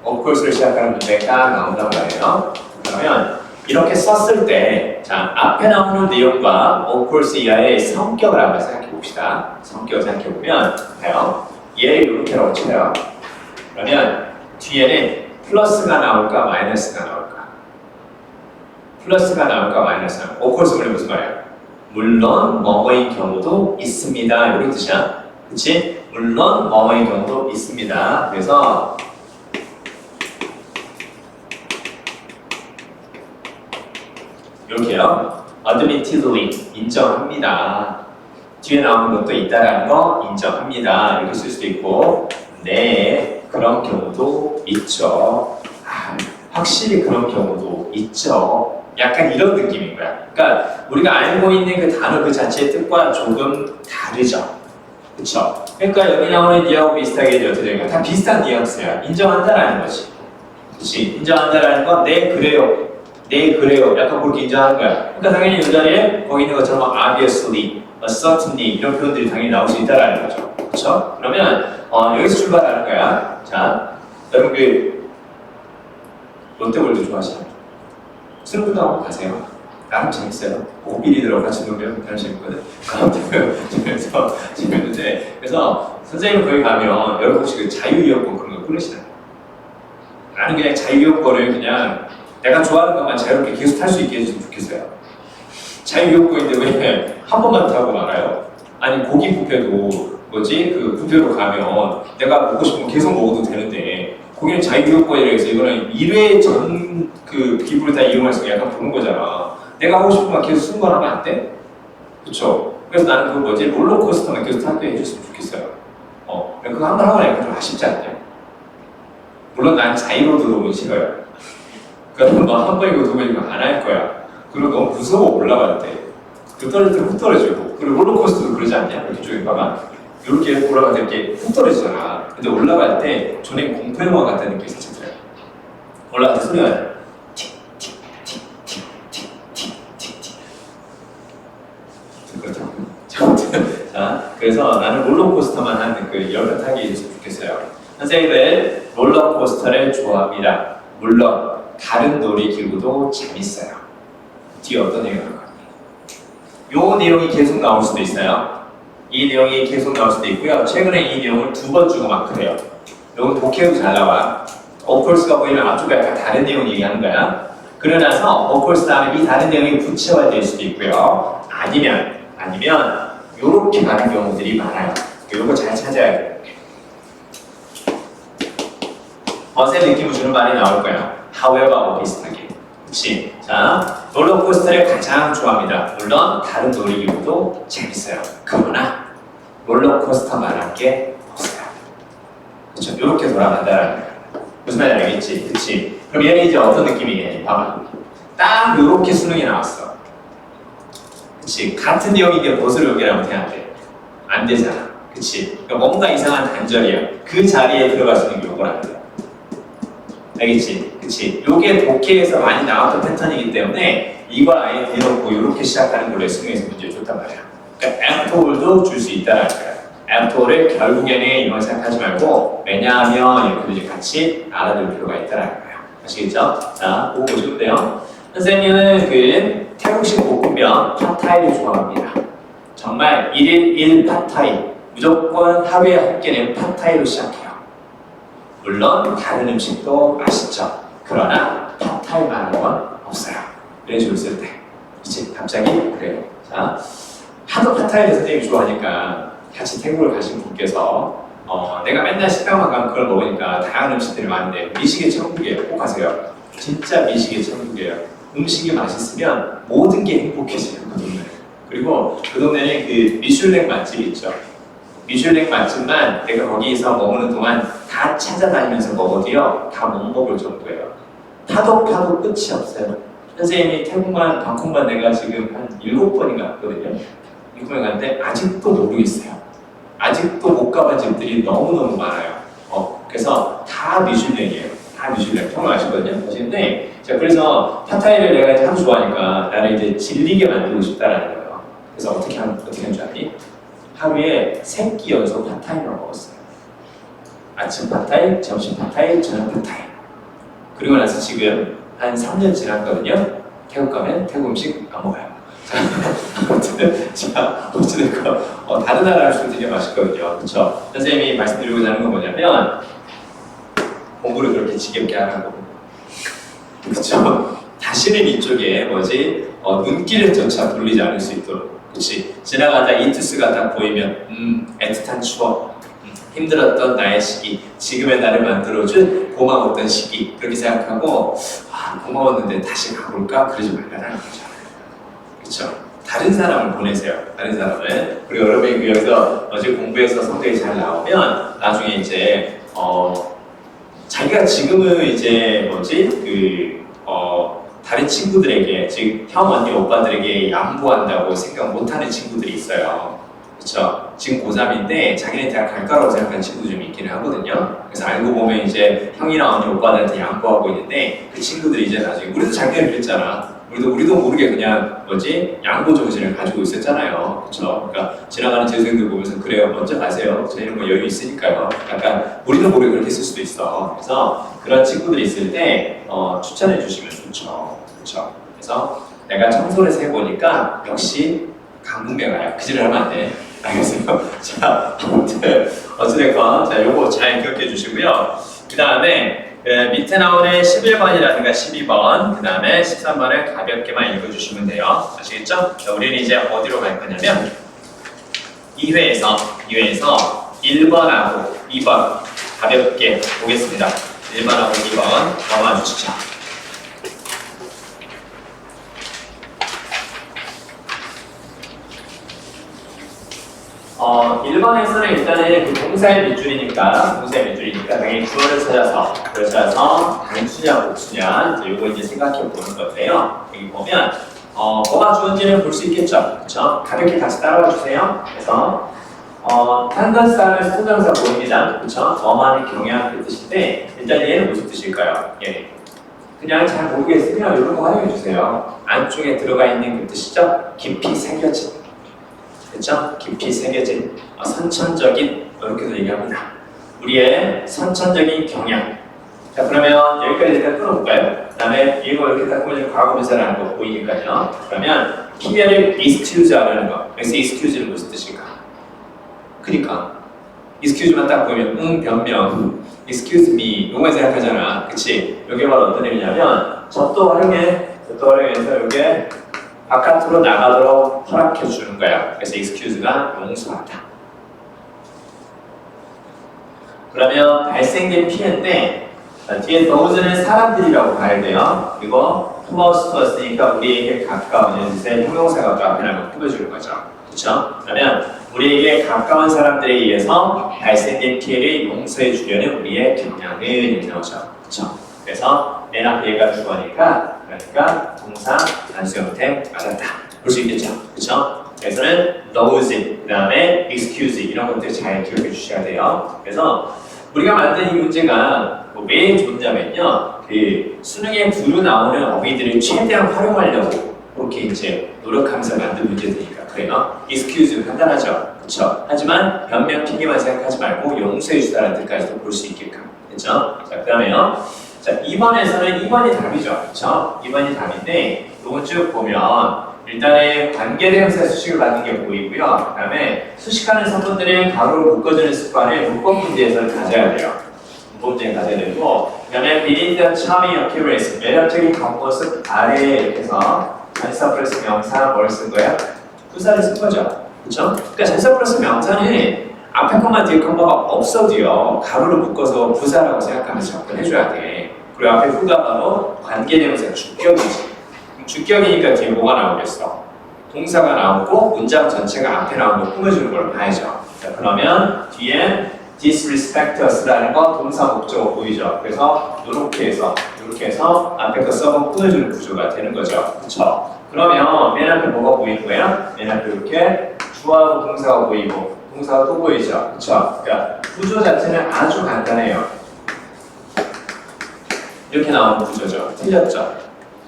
of course를 시작하는 문장이 딱 나온단 말이에요. 그러면 이렇게 썼을 때 자 앞에 나오는 내용과 of course 이하의 성격을 한번 생각해 봅시다. 성격을 생각해 보면 봐요. 얘를 이렇게라고 쳐요. 그러면 뒤에는 플러스가 나올까 마이너스가 나올까? 플러스가 나올까 마이너스가 나올까? of course 무슨 말이야? 물론 뭐뭐인 경우도 있습니다. 이런 뜻이야. 그치? 물론 뭐뭐인 경우도 있습니다. 그래서 이렇게요. admittedly 인정합니다. 뒤에 나오는 것도 있다라는 거 인정합니다. 이렇게 쓸 수도 있고 네 그런 경우도 있죠. 확실히 그런 경우도 있죠. 약간 이런 느낌인 거야. 그러니까 우리가 알고 있는 그 단어 그 자체의 뜻과 조금 다르죠. 그쵸? 그러니까 여기 나오는 니하고 비슷하게 어떻게 될까? 다 비슷한 뉘앙스야. 인정한다라는 거지. 그치? 인정한다라는 건 네 그래요. 네 그래요. 약간 그렇게 인정하는 거야. 그러니까 당연히 이 자리에 거기 있는 것처럼 obviously, certainly 이런 표현들이 당연히 나올 수 있다라는 거죠. 그쵸? 그러면 여기서 출발하는 거야. 자, 여러분 그 롯데월드 좋아하시나요? 슬프도 한번 가세요. 나름 재밌어요. 오비리들하고 같이 놀면 별 재밌거든. 그래서 재밌는데 그래서 선생님 거기 가면 여러분 혹시 그 자유이용권 그런 거 끊으시나요? 나는 그냥 자유이용권을 그냥 내가 좋아하는 것만 자유롭게 계속 탈 수 있게 해줬으면 좋겠어요. 자유이용권인데 왜 한 번만 타고 말아요? 아니 고기 뷔페도 뭐지 그 뷔페로 가면 내가 먹고 싶으면 계속 먹어도 되는데 거기는 자유이용권이라 해서 이거는 1회 전 그 기부를 다 이용할 수 있게 약간 보는 거잖아. 내가 하고 싶은 거 계속 승관하면 안 돼? 그쵸? 그래서 나는 그 뭐지 롤러코스터만 계속 타게 해줬으면 좋겠어요. 그거 한 번 하고 나니까 좀 아쉽지 않냐? 물론 난 자이로드 너무 싫어요. 그러니까 너한 번이고 두 번이고 안 할 거야. 그리고 너무 무서워 올라갈 때. 그 떨어질 때 훅 떨어지고. 그리고 롤러코스터도 그러지 않냐? 이렇게 쪽에 봐봐. 이렇게 올라갈 때 이렇게 훅 떨어지잖아. 근데 올라갈 때 전에 공포 영화 같다는 느낌이 살짝 들어요. 올라갈 때 소리가 나요. 자, 그래서 나는 롤러코스터만 하는 그 열변 타기 해줬으면 좋겠어요. 선생님은 롤러코스터를 좋아합니다. 물론 다른 놀이기구도 재밌어요. 뒤에 어떤 내용이 나올 거예요? 이 내용이 계속 나올 수도 있어요. 이 내용이 계속 나올 수도 있고요. 최근에 이 내용을 2번 주고 막 그래요. 이건 독해도 잘 나와. 어플스가 보이면 앞쪽에 약간 다른 내용 얘기하는 거야. 그러나서 어플스 다음에 이 다른 내용이 구체화될 수도 있고요. 아니면 이렇게 가는 경우들이 많아요. 이거 잘 찾아야 돼요. 어색 느낌을 주는 말이 나올 거예요. however 비슷하게. 그치? 자, 롤러코스터를 가장 좋아합니다. 물론 다른 놀이기구도 재밌어요. 그러나 롤러코스터만 한 게 없어요. 그쵸? 이렇게 돌아간다라는 거예요. 무슨 말인지 알겠지? 그치? 그럼 얘는 이제 어떤 느낌이겠니? 봐봐. 딱 이렇게 수능이 나왔어. 그치? 같은 내용인데 벗을 여기라면 돼야 돼. 안 되잖아. 그치? 그러니까 뭔가 이상한 단절이야. 그 자리에 들어갈 수 있는 게 요걸 안 돼. 알겠지? 그치? 요게 독해에서 많이 나왔던 패턴이기 때문에 이걸 아예 대놓고 이렇게 시작하는 걸로 수능에서 문제를 줬단 말이야. 그러니까 앰톨도 줄 수 있다는 거야. 앰톨을 결국에는 이런 생각하지 말고 왜냐하면 이렇게 같이 알아둘 필요가 있다는 거야. 아시겠죠? 자, 보고 보시면 돼요. 선생님은 그 태국식 볶음면 팟타이를 좋아합니다. 정말 1일 1 팟타이 무조건 하루에 한 끼는 팟타이로 시작해요. 물론 다른 음식도 맛있죠. 그러나 팟타이만한 건 없어요. 그래서 있을 때 이제 갑자기 그래요. 자, 하도 팟타이를 선생님이 좋아하니까 같이 태국을 가신 분께서 내가 맨날 식당만 가면 그걸 먹으니까 다양한 음식들이 많은데 미식의 천국이에요. 꼭 가세요. 진짜 미식의 천국이에요. 음식이 맛있으면 모든 게 행복해져요. 그 동네. 그리고 그 동네는 그 미슐랭 맛집이 있죠. 미슐랭 맛집만 내가 거기서 머무는 동안 다 찾아다니면서 먹어도요 다 못 먹을 정도예요. 파도 끝이 없어요. 선생님이 태국만 방콕만 내가 지금 한 7번인가 갔거든요. 7번 갔는데 아직도 모르겠어요. 아직도 못 가본 집들이 너무너무 많아요. 그래서 다 미슐랭이에요. 다 미슐랭. 정말 아시거든요. 아시는데 자, 그래서 팟타이를 내가 참 좋아하니까 나를 이제 질리게 만들고 싶다라는 거예요. 그래서 어떻게 하는 줄 아니? 하루에 3끼 연속 팟타이를 먹었어요. 아침 팟타이, 점심 팟타이, 저녁 팟타이. 그리고 나서 지금 한 3년 지났거든요. 태국 가면 태국 음식 안 먹어요. 어쨌든 다른 나라 음식도 되게 맛있거든요. 그렇죠? 선생님이 말씀드리고자 하는 건 뭐냐면 공부를 그렇게 지겹게 하는 거고 그렇죠? 다시는 이쪽에 눈길조차 돌리지 않을 수 있도록 그치? 지나가다 이투스가 딱 보이면 애틋한 추억 힘들었던 나의 시기 지금의 나를 만들어준 고마웠던 시기 그렇게 생각하고 고마웠는데 다시 가볼까? 그러지 말라는 거죠. 그렇죠? 다른 사람을 보내세요. 다른 사람을. 그리고 여러분이 여기서 어제 공부해서 성적이 잘 나오면 나중에 이제 자기가 지금은 이제 다른 친구들에게, 즉 형, 언니, 오빠들에게 양보한다고 생각 못하는 친구들이 있어요. 그렇죠? 지금 고3인데 자기네 대학 갈 거라고 생각하는 친구도 좀 있기는 하거든요. 그래서 알고 보면 이제 형이랑 언니, 오빠들한테 양보하고 있는데 그 친구들이 이제 나중에 우리도 작년에 그랬잖아. 우리도 모르게 그냥 양보 정신을 가지고 있었잖아요. 그렇죠? 그러니까 지나가는 재수생들 보면서 그래요. 먼저 가세요. 저희는 뭐 여유 있으니까요. 약간 우리도 모르게 그렇게 쓸 수도 있어. 그래서 그런 친구들이 있을 때 추천해 주시면 좋죠. 그렇죠? 그래서 내가 청소를 해보니까 역시 강북매가야. 그 짓을 하면 안 돼. 알겠어요? 자, 아무튼 어찌됐건 자, 요거 잘 기억해 주시고요. 그 다음에 밑에 나오는 11번이라든가 12번, 그 다음에 13번을 가볍게만 읽어주시면 돼요. 아시겠죠? 자, 우리는 이제 어디로 갈 거냐면 2회에서 1번하고 2번 가볍게 보겠습니다. 1번하고 2번 넘어와 주시죠. 1번에서는 일단은 그 동사의 밑줄이니까 당연히 주어를 찾아서 단수냐 복수냐 요거 이제 생각해 보는 건데요. 여기 보면 뭐가 주어인지는 볼 수 있겠죠. 그렇죠? 가볍게 같이 따라와 주세요. 그래서 탄던스 하면 통장사 보입니다. 그렇죠? 어만의 경향 그 뜻인데 일단 얘는 무슨 뜻일까요? 예. 그냥 잘 모르겠으면 이런 거 활용해 주세요. 안쪽에 들어가 있는 그 뜻이죠? 깊이 새겨진. 그렇죠? 깊이 새겨진 선천적인 이렇게도 얘기합니다. 우리의 선천적인 경향. 자, 그러면 여기까지 일단 끊어볼까요? 그 다음에 이거 이렇게 딱 보면 과거분사라는 거 보이니까요. 그러면 피해를 excuse 하라는 거. 여기서 excuse는 무슨 뜻일까? 그니까 excuse만 딱 보면 변명, excuse me 이거만 생각하잖아. 그치? 여기 바로 어떤 의미냐면 접도 활용해서 이게 바깥으로 나가도록 허락해 주는 거야. 그래서 excuse가 용서하다. 그러면 발생된 피해인데 뒤에 those는 사람들이라고 봐야 돼요. 그리고 close to us니까 우리에게 가까운 뜻의 형용사가 또 앞에 나면 꾸며주는 거죠. 그렇죠? 그러면 우리에게 가까운 사람들에 의해서 발생된 피해를 용서해 주려는 우리의 경향을 이렇게 나오죠. 그렇죠? 그래서 맨 앞에 얘가 주어니까 그러니까 동사 단수 형태 맞았다. 볼 수 있겠죠? 그렇죠? 그래서는 those, 그 다음에 excuse 이런 것들 잘 기억해 주셔야 돼요. 그래서 우리가 만든 이 문제가 왜 좋냐면요, 그 수능에 두루 나오는 어휘들을 최대한 활용하려고 그렇게 이제 노력하면서 만든 문제들이니까 그래요. excuse 간단하죠, 그렇죠? 하지만 변명 핑계만 생각하지 말고 용서해 주다라는 뜻까지도 볼 수 있게끔, 그렇죠? 자, 그다음에요. 자, 2번에서는 2번이 답이죠, 그렇죠? 2번이 답인데 이건 쭉 보면 일단은 관계대명사 수식을 받는 게 보이고요. 그 다음에 수식하는 성분들은 가로로 묶어주는 습관을 문법 문제에서 가져야 돼요. 문법 문제에 가져야 되고, 그 다음에 beneath the charming appearance, 매력적인 겉모습 아래에 이렇게 해서 전치사 플러스 명사 뭘 쓴 거야? 부사를 쓴 거죠. 그렇죠? 그러니까 전치사 플러스 명사는 앞에 컴마 뒤에 컴마가 없어도요, 가로로 묶어서 부사라고 생각하면서 접근해줘야 돼. 그리고 앞에 후가 바로 관계대명사 주격이지. 주격이니까 뒤에 뭐가 나오겠어? 동사가 나오고 문장 전체가 앞에 나오는 거 꾸며주는 걸 봐야죠. 자, 그러면 뒤에 disrespect us라는 거 동사 목적어 보이죠? 그래서 이렇게 해서 앞에 거 써서 꾸며주는 구조가 되는 거죠. 그렇죠? 그러면 맨 앞에 뭐가 보이는 거야? 맨 앞에 이렇게 주어하고 동사가 보이고 동사가 또 보이죠? 그렇죠? 그러니까 구조 자체는 아주 간단해요. 이렇게 나오는 구조죠. 틀렸죠?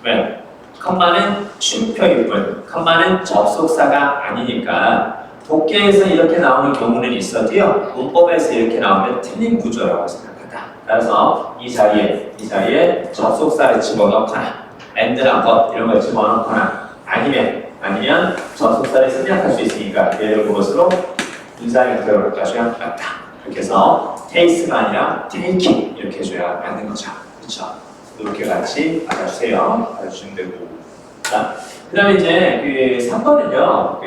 왜? 컴마는 쉼표일 뿐, 컴마는 접속사가 아니니까 독해에서 이렇게 나오는 경우는 있어도요, 문법에서 이렇게 나오면 틀린 구조라고 생각한다. 따라서 이 자리에 접속사를 집어넣거나 and나 but 이런 걸 집어넣거나 아니면 접속사를 생략할 수 있으니까 얘를 그것으로 분사 형태로 바꿔줘야 맞다. 이렇게 해서 taste가 아니라 taking 이렇게 해줘야 맞는 거죠. 그렇죠? 이렇게 같이 받아주시면 되고. 자, 그 다음에 이제 그 3번은요,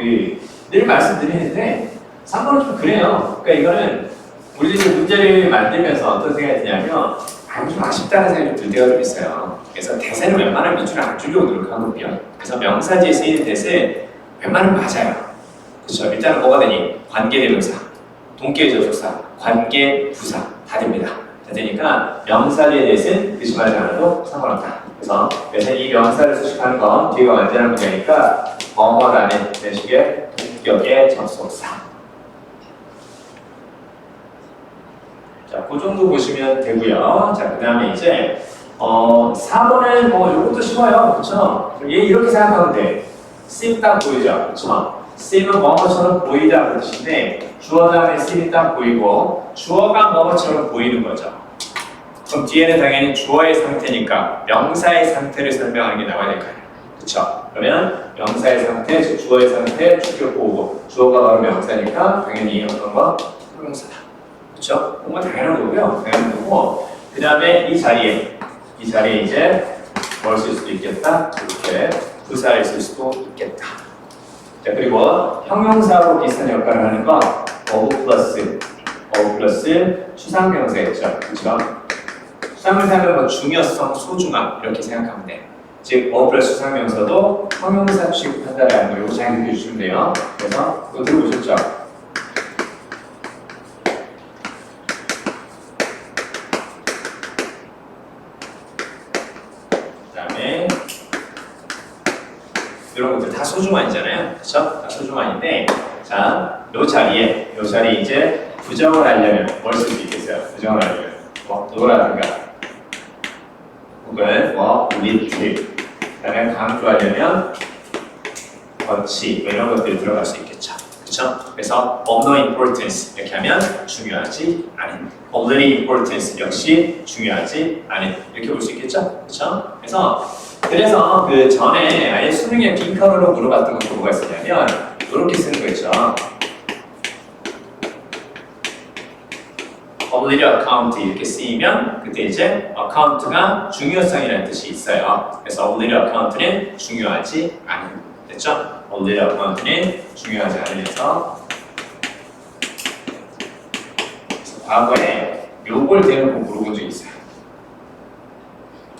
늘 말씀드리는데 3번은 좀 그래요. 그러니까 이거는 우리도 이제 문제를 만들면서 어떤 생각이 드냐면 좀 아쉽다는 생각이 들 때가 좀 있어요. 그래서 대세는 웬만하면 밑줄을 안 주려고 노력하거든요. 그래서 명사지에 쓰이는 대세 웬만하면 맞아요. 그렇죠? 일단은 뭐가 되니? 관계대명사, 동격의 접속사, 관계 부사 다 됩니다. 되니까 명사에 대해서는 의심하지 않아도 상관없다. 그래서 이 명사를 수식하는 건 뒤가 완전한 문제니까 뭐뭐라는 이런 식의 동격의 접속사. 자, 그 정도 보시면 되고요. 자, 그 다음에 이제 4번은 뭐 이것도 쉬워요. 그렇죠? 얘 이렇게 생각하면 돼. 씬 딱 보이죠? 그렇죠? 씬은 뭐뭐처럼 보이다 그 뜻인데 주어 다음에 씬이 딱 보이고 주어가 뭐뭐처럼 보이는 거죠. 그럼 뒤에는 당연히 주어의 상태니까 명사의 상태를 설명하는 게 나와야 될 거예요. 그렇죠? 그러면 명사의 상태, 즉 주어의 상태, 주격 보고 주어가 바로 명사니까 당연히 어떤 거? 형용사다. 그렇죠? 정말 당연한 거고요. 당연한 거고 그 다음에 이 자리에 이제 뭘 쓸 수도 있겠다. 이렇게 부사를 쓸 수도 있겠다. 자, 그리고 형용사하고 비슷한 역할을 하는 건 of 플러스 추상명사였죠. 그렇죠? 추상명사는 뭐 중요성, 소중함 이렇게 생각하면 돼. 즉 of 플러스 추상명사도 형용사 취급한다라는 거 이거 잘 기억해 주시면 돼요. 그래서 그거 들어보셨죠? 이런 것들 다 소중한이잖아요. 그렇죠? 다 소중한인데 자, 요 자리에 이제 부정을 하려면 뭘 쓸 수 있겠어요? 부정을 하려면 뭐 노라든가 혹은 뭐 리트 그다음에 강조하려면 거치 뭐 이런 것들이 들어갈 수 있겠죠. 그렇죠? 그래서 of no importance 이렇게 하면 중요하지 않은 of little importance 역시 중요하지 않은 이렇게 볼 수 있겠죠. 그렇죠? 그래서 그 전에 아예 수능에 빈칸으로 물어봤던 것도 뭐가 있었냐면 이렇게 쓰는 거 있죠. of little account 이렇게 쓰이면 그때 이제 account가 중요성이라는 뜻이 있어요. 그래서 of little account는 중요하지 않은 됐죠? of little account는 중요하지 않으면서 과거에 요걸 대놓고 물어본 적이 있어요.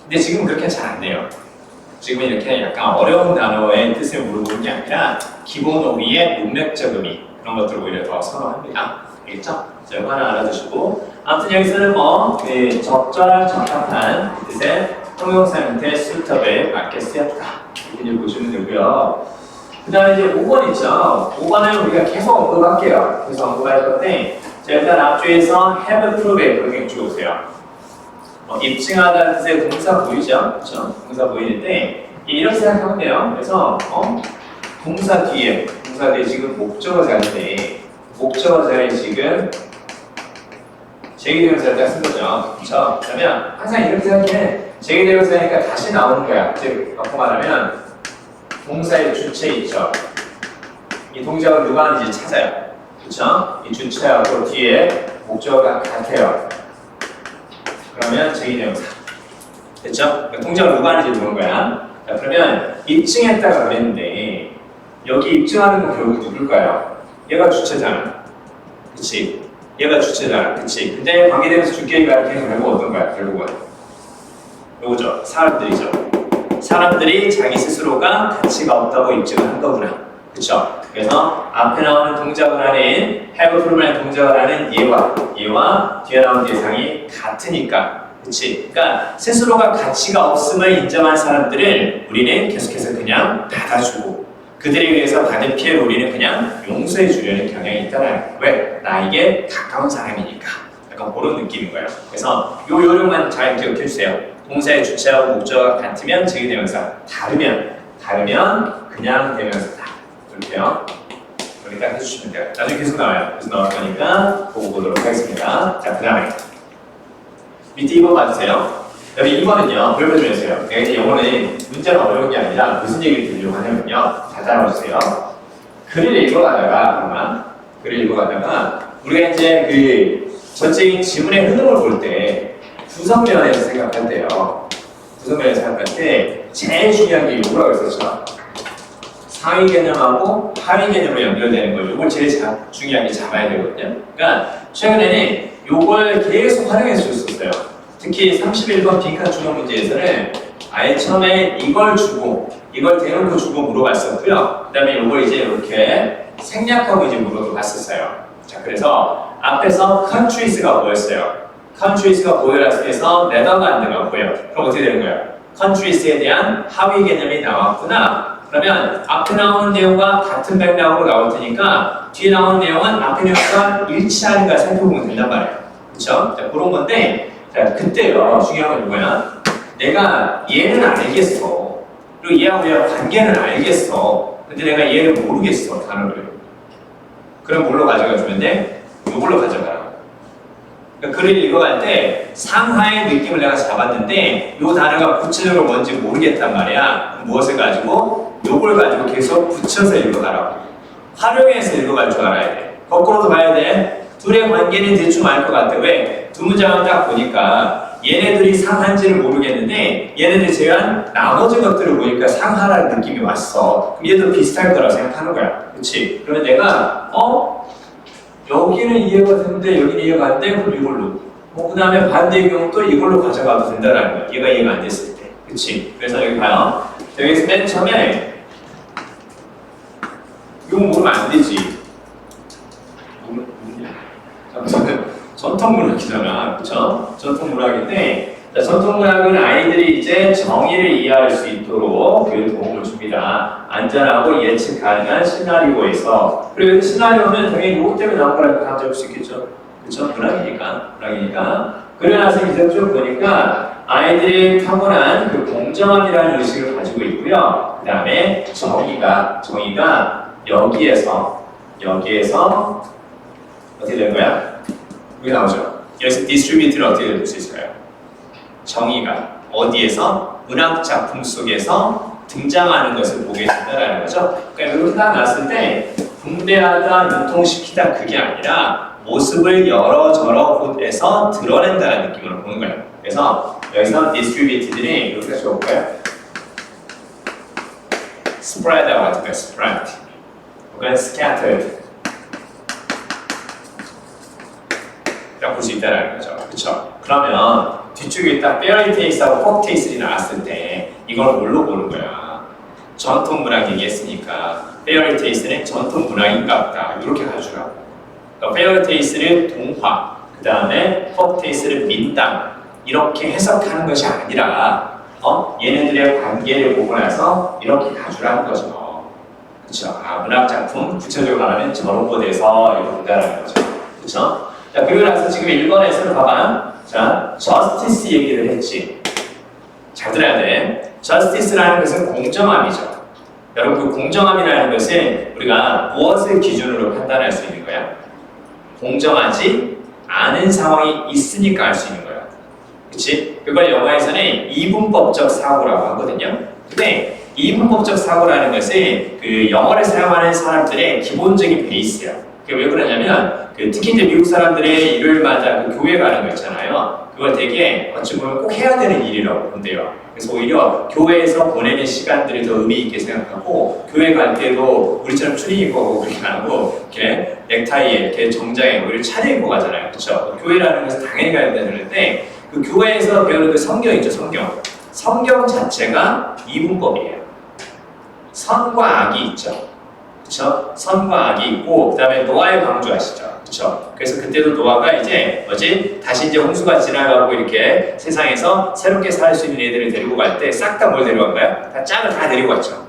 근데 지금 그렇게 잘 안 돼요. 지금 이렇게 약간 어려운 단어의 뜻을 물어보는 게 아니라 기본 어휘의 문맥적 의미 그런 것들을 오히려 더 선호합니다. 알겠죠? 자, 이거 하나 알아두시고 아무튼 여기서는 그 적절한 적합한 뜻의 형용사한테 suitable에 맞게 쓰였다. 이렇게 보시면 되고요. 그 다음에 이제 5번 있죠. 5번은 우리가 계속 언급할게요. 계속 언급할 건데 자, 일단 앞쪽에서 have prove에 병행 주세요. 입증하다는 뜻의 동사 보이죠? 그렇죠? 동사 보이는데 이렇게 생각하면 돼요. 그래서 동사 뒤에 지금 목적어 자리인데 목적어 자리에 지금 제기대명사를 딱 쓴 거죠. 그렇죠? 그러면 항상 이렇게 생각해. 제기대명사니까 다시 나오는 거야. 즉 바꿔 말하면 동사의 주체 있죠. 이 동작을 누가 하는지 찾아요. 그렇죠? 이 주체하고 뒤에 목적어가 같아요. 그러면 제기대명사. 됐죠? 그러니까 동작을 누가 하는지 보는 거야. 자, 그러면 입증했다가 그랬는데 여기 입증하는 건 결국 누굴까요? 얘가 주체잖아. 그치? 얘가 주체잖아. 그치? 근데 관계대명사 주격이 가리키는 결국 어떤 거야? 결국은 요거죠. 사람들이죠. 사람들이 자기 스스로가 가치가 없다고 입증을 한 거구나. 그쵸? 그래서 앞에 나오는 동작을 하는 have proven이라는 동작을 하는 얘와 뒤에 나오는 대상이 같으니까 그치? 그러니까 스스로가 가치가 없음을 인정한 사람들을 우리는 계속해서 그냥 받아주고 그들에 의해서 받은 피해를 우리는 그냥 용서해 주려는 경향이 있다는 왜? 나에게 가까운 사람이니까 약간 그런 느낌인 거예요. 그래서 요 요령만 잘 기억해 주세요. 동사의 주체하고 목적어가 같으면 제기대명사 다르면 그냥 대명사다. 이렇게요. 여기 딱 해주시면 돼요. 나중에 계속 나와요. 계속 나올 거니까 보고 보도록 하겠습니다. 자, 그 다음에 밑에 2번 봐주세요. 여기 2번은요. 별표 좀 해주세요. 이제 영어는 문제가 어려운 게 아니라 무슨 얘기를 드리려고 하냐면요. 잘 따라와주세요. 글을 읽어가다가 우리가 이제 그 전체적인 지문의 흐름을 볼 때 구성면에서 생각할 때요. 구성면에서 생각할 때 제일 중요한 게 이거라고 했었죠. 상위 개념하고 하위 개념으로 연결되는 거 이걸 제일 중요하게 잡아야 되거든요. 그러니까 최근에는 이걸 계속 활용해서 줬었어요. 특히 31번 빈칸 추정 문제에서는 아예 처음에 이걸 대놓고 주고 물어봤었고요. 그 다음에 이걸 이제 이렇게 생략하고 이제 물어봤었어요. 자, 그래서 앞에서 countries가 뭐였어요? countries가 보여라 해서 네덜란드가 보여. 그럼 어떻게 되는 거야? countries에 대한 하위 개념이 나왔구나. 그러면 앞에 나오는 내용과 같은 맥락으로 나올 테니까 뒤에 나오는 내용은 앞에 내용과 일치하는가 살펴보면 된단 말이에요. 그렇죠? 자, 그런 건데 자, 그때요. 중요한 건 뭐야? 내가 얘는 알겠어. 그리고 얘하고 얘하고 관계는 알겠어. 근데 내가 얘를 모르겠어, 단어를. 그럼 뭘로 가져가 주면 돼? 이걸로 가져가. 그러니까 글을 읽어갈 때 상하의 느낌을 내가 잡았는데 이 단어가 구체적으로 뭔지 모르겠단 말이야. 무엇을 가지고? 요걸 가지고 계속 붙여서 읽어가라고. 활용해서 읽어갈 줄 알아야 돼. 거꾸로도 봐야 돼. 둘의 관계는 대충 알 것 같아. 왜? 두 문장을 딱 보니까 얘네들이 상한지를 모르겠는데 얘네들 제외한 나머지 것들을 보니까 상하라는 느낌이 왔어. 그럼 얘도 비슷할 거라고 생각하는 거야. 그치? 그러면 내가 여기는 이해가 되는데 여기는 이해가 안 돼? 그럼 이걸로. 그 다음에 반대의 경우 또 이걸로 가져가도 된다는 거야. 얘가 이해가 안 됐을 때. 그치? 그래서 여기 봐요. 여기서 맨 처음에 이거 모르면 안 되지. 전통문학이잖아. 그쵸? 전통문학인데 전통문학은 아이들이 이제 정의를 이해할 수 있도록 교육 도움을 줍니다. 안전하고 예측 가능한 시나리오에서. 그리고 시나리오는 당연히 이것 때문에 나온 거라고 감정할 수 있겠죠. 그쵸? 문학이니까. 그러고 나서 이제 쭉 보니까 아이들이 타고난 그 공정함이라는 의식을 가지고 있고요. 그 다음에 정의가 여기에서 어떻게 되는 거야? 여기 나오죠. 여기서 distribute를 어떻게 볼 수 있을까요? 정의가 어디에서? 문학 작품 속에서 등장하는 것을 보게 된다는 거죠. 그러니까 이렇게 딱 나왔을 때 분배하다, 유통시키다 그게 아니라 모습을 여러저러 곳에서 드러낸다는 느낌으로 보는 거예요. 그래서 여기서 distributed들이 이렇게 적을까요? spread out 같은 거 spread 혹은 scattered 라고 볼 수 있다는 거죠. 그쵸? 그러면 뒤쪽에 딱 fairy tales하고 folk tales이 나왔을 때 이걸 뭘로 보는 거야? 전통 문학 얘기했으니까 fairy tales는 전통 문학인가 보다. 이렇게 가주라고. 그러니까 fairy tales는 동화, 그 다음에 folk tales는 민담 이렇게 해석하는 것이 아니라 얘네들의 관계를 보고 나서 이렇게 가주라는 거죠. 그쵸? 문학 작품 구체적으로 말하면 저런 곳에서 이렇게 본다는 거죠. 그쵸? 자, 그리고 나서 지금 1번에서는 봐봐. 자, justice 얘기를 했지. 잘 들어야 돼. justice라는 것은 공정함이죠. 여러분, 그 공정함이라는 것은 우리가 무엇을 기준으로 판단할 수 있는 거야? 공정하지 않은 상황이 있으니까 알 수 있는 거야. 그치? 그걸 영어에서는 이분법적 사고라고 하거든요. 근데 이분법적 사고라는 것은 그 영어를 사용하는 사람들의 기본적인 베이스야. 그게 왜 그러냐면 특히 이제 미국 사람들의 일요일마다 그 교회 가는 거 있잖아요. 그걸 되게 어찌 보면 꼭 해야 되는 일이라고 본대요. 그래서 오히려 교회에서 보내는 시간들을 더 의미 있게 생각하고 교회 갈 때도 우리처럼 추리 입고 가고 그렇게 안 하고 이렇게 넥타이에 이렇게 정장에 우리를 차려입고 가잖아요. 그렇죠? 교회라는 것은 당연히 가야 되는데 그 교회에서 배우는 그 성경 있죠, 성경. 성경 자체가 이분법이에요. 선과 악이 있죠. 그쵸? 선과 악이 있고, 그 다음에 노아의 방주 아시죠? 그쵸? 그래서 그때도 노아가 이제 다시 이제 홍수가 지나가고 이렇게 세상에서 새롭게 살 수 있는 애들을 데리고 갈 때 싹 다 뭘 데려간 거야? 다 짝을 다 데리고 왔죠.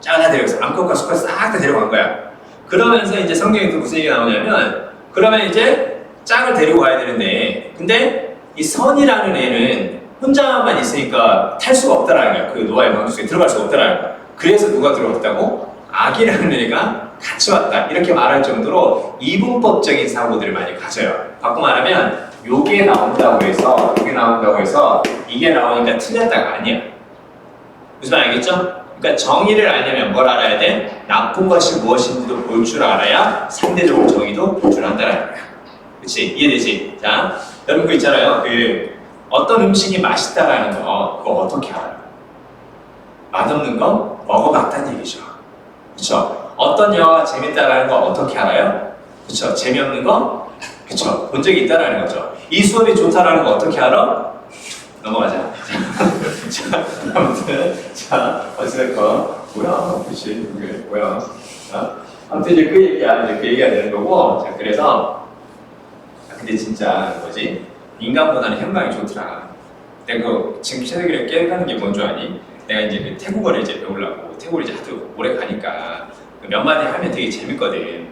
짝을 다 데려가서 암컷과 수컷 싹 다 데려간 거야. 그러면서 이제 성경에 또 무슨 얘기가 나오냐면, 그러면 이제 짝을 데리고 가야 되는데, 근데 이 선이라는 애는 혼자만 있으니까 탈 수가 없다라는 거야. 그 노아의 방주 속에 들어갈 수가 없다라는 거야. 그래서 누가 들어왔다고? 악이라는 애가 같이 왔다 이렇게 말할 정도로 이분법적인 사고들을 많이 가져요. 바꿔 말하면 요게 나온다고 해서 이게 나오니까 틀렸다가 아니야. 무슨 말 알겠죠? 그러니까 정의를 알려면 뭘 알아야 돼? 나쁜 것이 무엇인지도 볼 줄 알아야 상대적으로 정의도 볼 줄 안다는 거야. 그치? 이해되지? 자, 여러분 그 있잖아요. 그 어떤 음식이 맛있다라는 거 그거 어떻게 알아요? 맛없는 거 먹어봤다는 얘기죠. 그쵸? 어떤 영화가 재밌다라는 거 어떻게 알아요? 그쵸? 재미없는 거? 그쵸? 본 적이 있다라는 거죠. 이 수업이 좋다라는 거 어떻게 알아? 넘어가자. 자, 아무튼, 어찌됐건, 뭐야? 그치? 이게 뭐야? 자, 아무튼 이제 그 얘기가 되는 거고, 자, 그래서, 근데 진짜, 인간보다는 현강이 좋더라. 내가 지금 최대기를 깨가는 게 뭔 줄 아니? 내가 이제 그 태국어를 이제 배우려고 태국을 이제 하도 오래 가니까 몇 마디 하면 되게 재밌거든.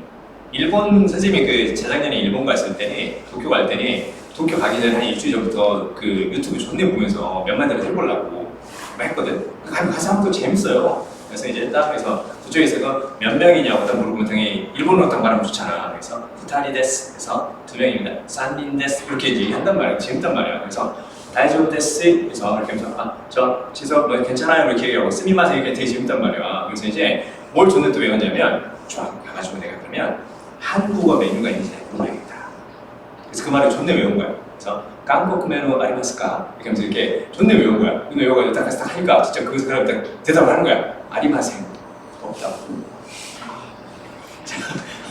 일본 선생님이 그 재작년에 일본 갔을 때는 도쿄 갈 때는 도쿄 가기 전에 한 일주일 전부터 그 유튜브 존내 보면서 몇 마디를 해보려고 했거든. 가서 하면 또 재밌어요. 그래서 이제 딱 해서 그쪽에서 몇 명이냐고 딱 물어보면 당연히 일본어로 딱 말하면 좋잖아. 그래서 후타니 데스 해서 2명입니다. 산닌 데스 이렇게 이제 한단 말이야. 재밌단 말이야. 그래서 다이조브 데스 그래서 이렇게 하면서 저 지석 뭐 괜찮아요 이렇게 얘기하고 스미마세 이렇게 되게 재밌단 말이야. 그래서 이제 뭘 존내 또 외웠냐면 쫙 가가지고 내가 그러면 한국어 메뉴가 있는지 물어봐야겠다. 그래서 그 말을 존내 외운 거야. 그래서 한국 메뉴 아리마스까? 이렇게 하면서 이렇게 존내 외운 거야. 근데 외워가지고 딱 가서 딱 하니까 진짜 그 사람이 딱 대답을 하는 거야. 아리마생 없다고.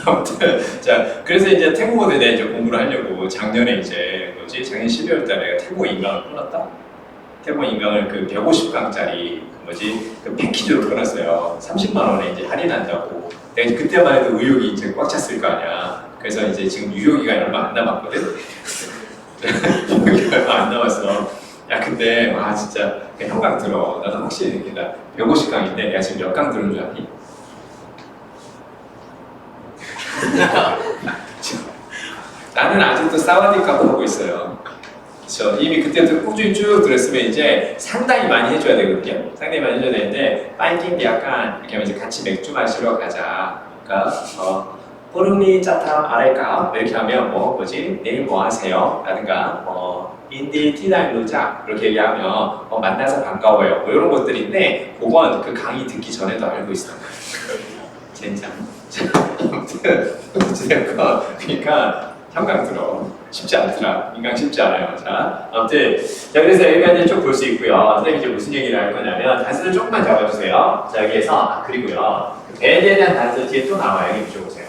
아무튼 자 그래서 이제 태국어에 대해 이제 공부를 하려고 작년에 이제 뭐지 작년 12월 달에 태국어 인강을 끊었다. 태국어 인강을 그 150강짜리 뭐지 그 패키지로 끊었어요. 30만 원에 이제 할인한다고. 내가 그때만 해도 의욕이 이제 꽉 찼을 거 아니야. 그래서 이제 지금 유효기간이 얼마 안 남았거든. 유효기간 얼마 안 남았어. 야 근데 와 진짜 현강 들어. 나도 확실히 느낀다. 150강인데 내가 지금 몇 강 들은 줄 아니? 나는 아직도 사와디캅 하고 있어요. 그렇죠. 이미 그때부터 꾸준히 쭉 들었으면 이제 상당히 많이 해줘야 되거든요. 상당히 많이 해줘야 되는데 파이팅도 약간 이렇게 하면 이제 같이 맥주 마시러 가자. 그러니까 포르미 짜탐 아랄까 이렇게 하면 뭐지 내일 뭐 하세요? 라든가 인디 티다임 놀자 이렇게 얘기하면 만나서 반가워요. 뭐 이런 것들인데 그건 그 강의 듣기 전에도 알고 있어요. 젠장. 아무튼 그러니까 현강 들어 쉽지 않더라. 인강 쉽지 않아요. 자 아무튼 자 그래서 여기까지 쭉 볼 수 있고요. 선생님이 이제 무슨 얘기를 할 거냐면 단수를 조금만 잡아주세요. 자 여기에서 그리고요 배에 대한 단수 뒤에 또 나와요. 여기 보셔보세요.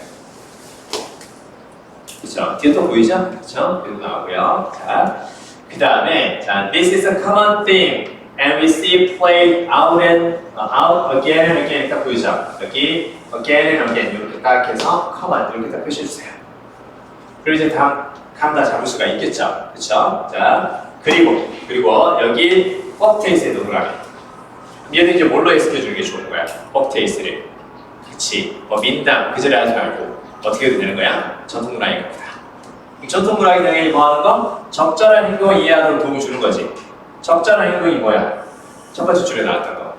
그렇죠. 뒤에 또 보이죠? 그렇죠. 여기도 나오고요. 자 그 다음에 자 this is a common theme and we see played out and out again and again 딱 보이죠? 여기 again and again 이렇게 딱 해서 common 이렇게 딱 표시해주세요. 그리고 이제 감 다 잡을 수가 있겠죠? 그렇죠? 자 그리고 여기 업테이스에 넣으라면 얘는 이제 뭘로 해석해주는 게 좋은 거야? 업테이스를 그치 민담 그 자리에 하지 말고 어떻게 해도 되는 거야? 전통문학인 겁니다. 전통문학이 당연히 뭐 하는 거? 적절한 행동을 이해하도록 도움을 주는 거지. 적절한 행동이 뭐야? 첫 번째 줄에 나왔던 거.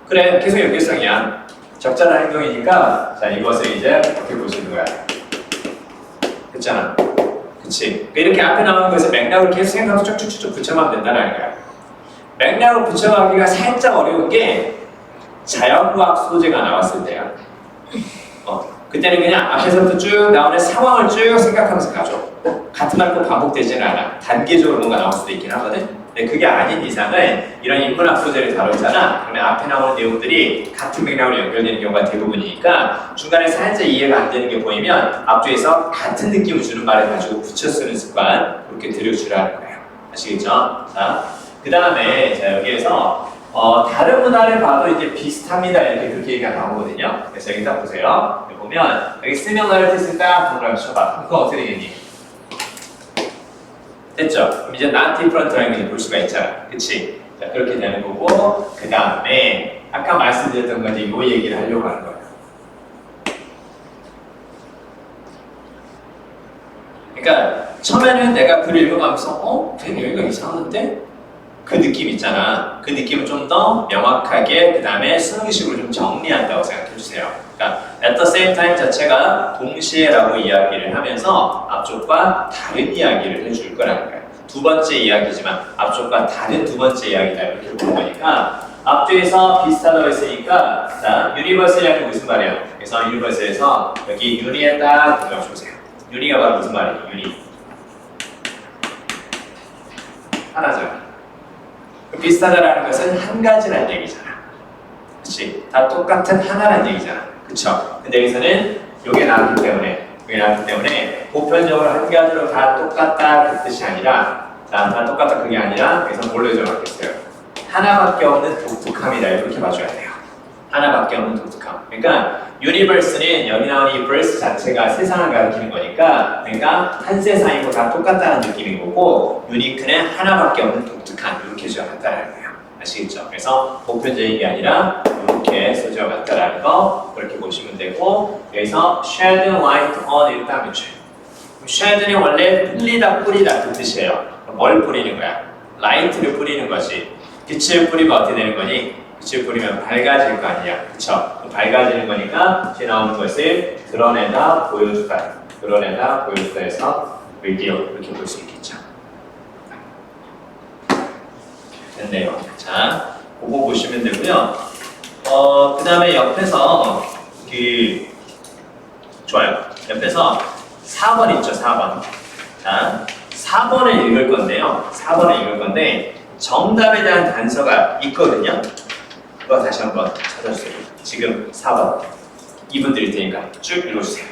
그래, 계속 연결성이야. 적절한 행동이니까 자 이것을 이제 어떻게 볼 수 있는 거야? 됐잖아. 그치? 이렇게 앞에 나오는 것을 맥락을 계속 생각하고 쭉쭉쭉 붙여가면 된다는 거야. 맥락을 붙여가기가 살짝 어려운 게 자연과학 소재가 나왔을 때야. 그때는 그냥 앞에서부터 쭉 나오는 상황을 쭉 생각하면서 가죠. 같은 말 꼭 반복되지는 않아. 단계적으로 뭔가 나올 수도 있긴 하거든. 근데 그게 아닌 이상은 이런 인문학 소재를 다루잖아. 그러면 앞에 나오는 내용들이 같은 맥락으로 연결되는 경우가 대부분이니까 중간에 살짝 이해가 안 되는 게 보이면 앞쪽에서 같은 느낌을 주는 말을 가지고 붙여 쓰는 습관 그렇게 들여주라는 거예요. 아시겠죠? 자, 그 다음에 자 여기에서 다른 문화를 봐도 이제 비슷합니다 이렇게 그렇게 얘기가 나오거든요. 그래서 여기 딱 보세요. 여기 보면 여기 similarities 딱 동그라미 쳐봐. 그거 어떻게 되겠니? 됐죠? 그럼 이제 not different라는 걸 볼 수가 있잖아. 그치? 자 그렇게 되는 거고 그 다음에 아까 말씀드렸던 건 이제 이 얘기를 하려고 하는 거예요. 그러니까 처음에는 내가 글을 읽어가면서 되게 여기가 이상한데? 그 느낌 있잖아. 그 느낌을 좀 더 명확하게 그 다음에 수능식으로 좀 정리한다고 생각해주세요. 그러니까 at the same time 자체가 동시에라고 이야기를 하면서 앞쪽과 다른 이야기를 해줄 거라는 거예요. 두 번째 이야기지만 앞쪽과 다른 두 번째 이야기다 이렇게 보는 거니까 앞쪽에서 비슷하다고 했으니까 자 유니버스라는 게 무슨 말이에요? 그래서 유니버스에서 여기 유니에 딱 들어보세요. 유니가 바로 무슨 말이에요? 유니 하나죠. 비슷하다라는 것은 한 가지라는 얘기잖아. 그치? 다 똑같은 하나라는 얘기잖아. 그쵸? 근데 여기서는 요게 나왔기 때문에 보편적으로 한 가지로 다 똑같다 그 뜻이 아니라 다 똑같다 그게 아니라 그래서 뭘로 적었겠어요? 하나밖에 없는 독특함이다 이렇게 봐줘야 돼요. 하나밖에 없는 독특함. 그러니까 universe는 여기 나오는 이 verse 자체가 세상을 가리키는 거니까 그러니까 한 세상이고 다 똑같다는 느낌인 거고 unique는 하나밖에 없는 독특한 이렇게 써야 맞다라는 거예요. 아시겠죠? 그래서 보편적인 게 아니라 이렇게 써줘야 맞다라는 거 그렇게 보시면 되고 여기서 shed light on 이렇게 하면 돼요. shed는 원래 뿌리다 뿌리다 그 뜻이에요. 뭘 뿌리는 거야? light를 뿌리는 거지. 빛을 뿌리면 어떻게 되는 거니? 빛을 뿌리면 밝아질 거 아니야. 그쵸? 밝아지는 거니까 뒤에 나오는 것을 드러내다 보여주다. 드러내다 보여주다 해서 reveal 이렇게 볼 수 있겠죠. 됐네요. 자, 그거 보시면 되고요. 그 다음에 옆에서 좋아요. 옆에서 4번 있죠, 4번. 자, 4번을 읽을 건데요. 4번을 읽을 건데 정답에 대한 단서가 있거든요. 그거 다시 한번 찾아주세요. 지금 4번. 이분 드릴 테니까 쭉 읽어주세요.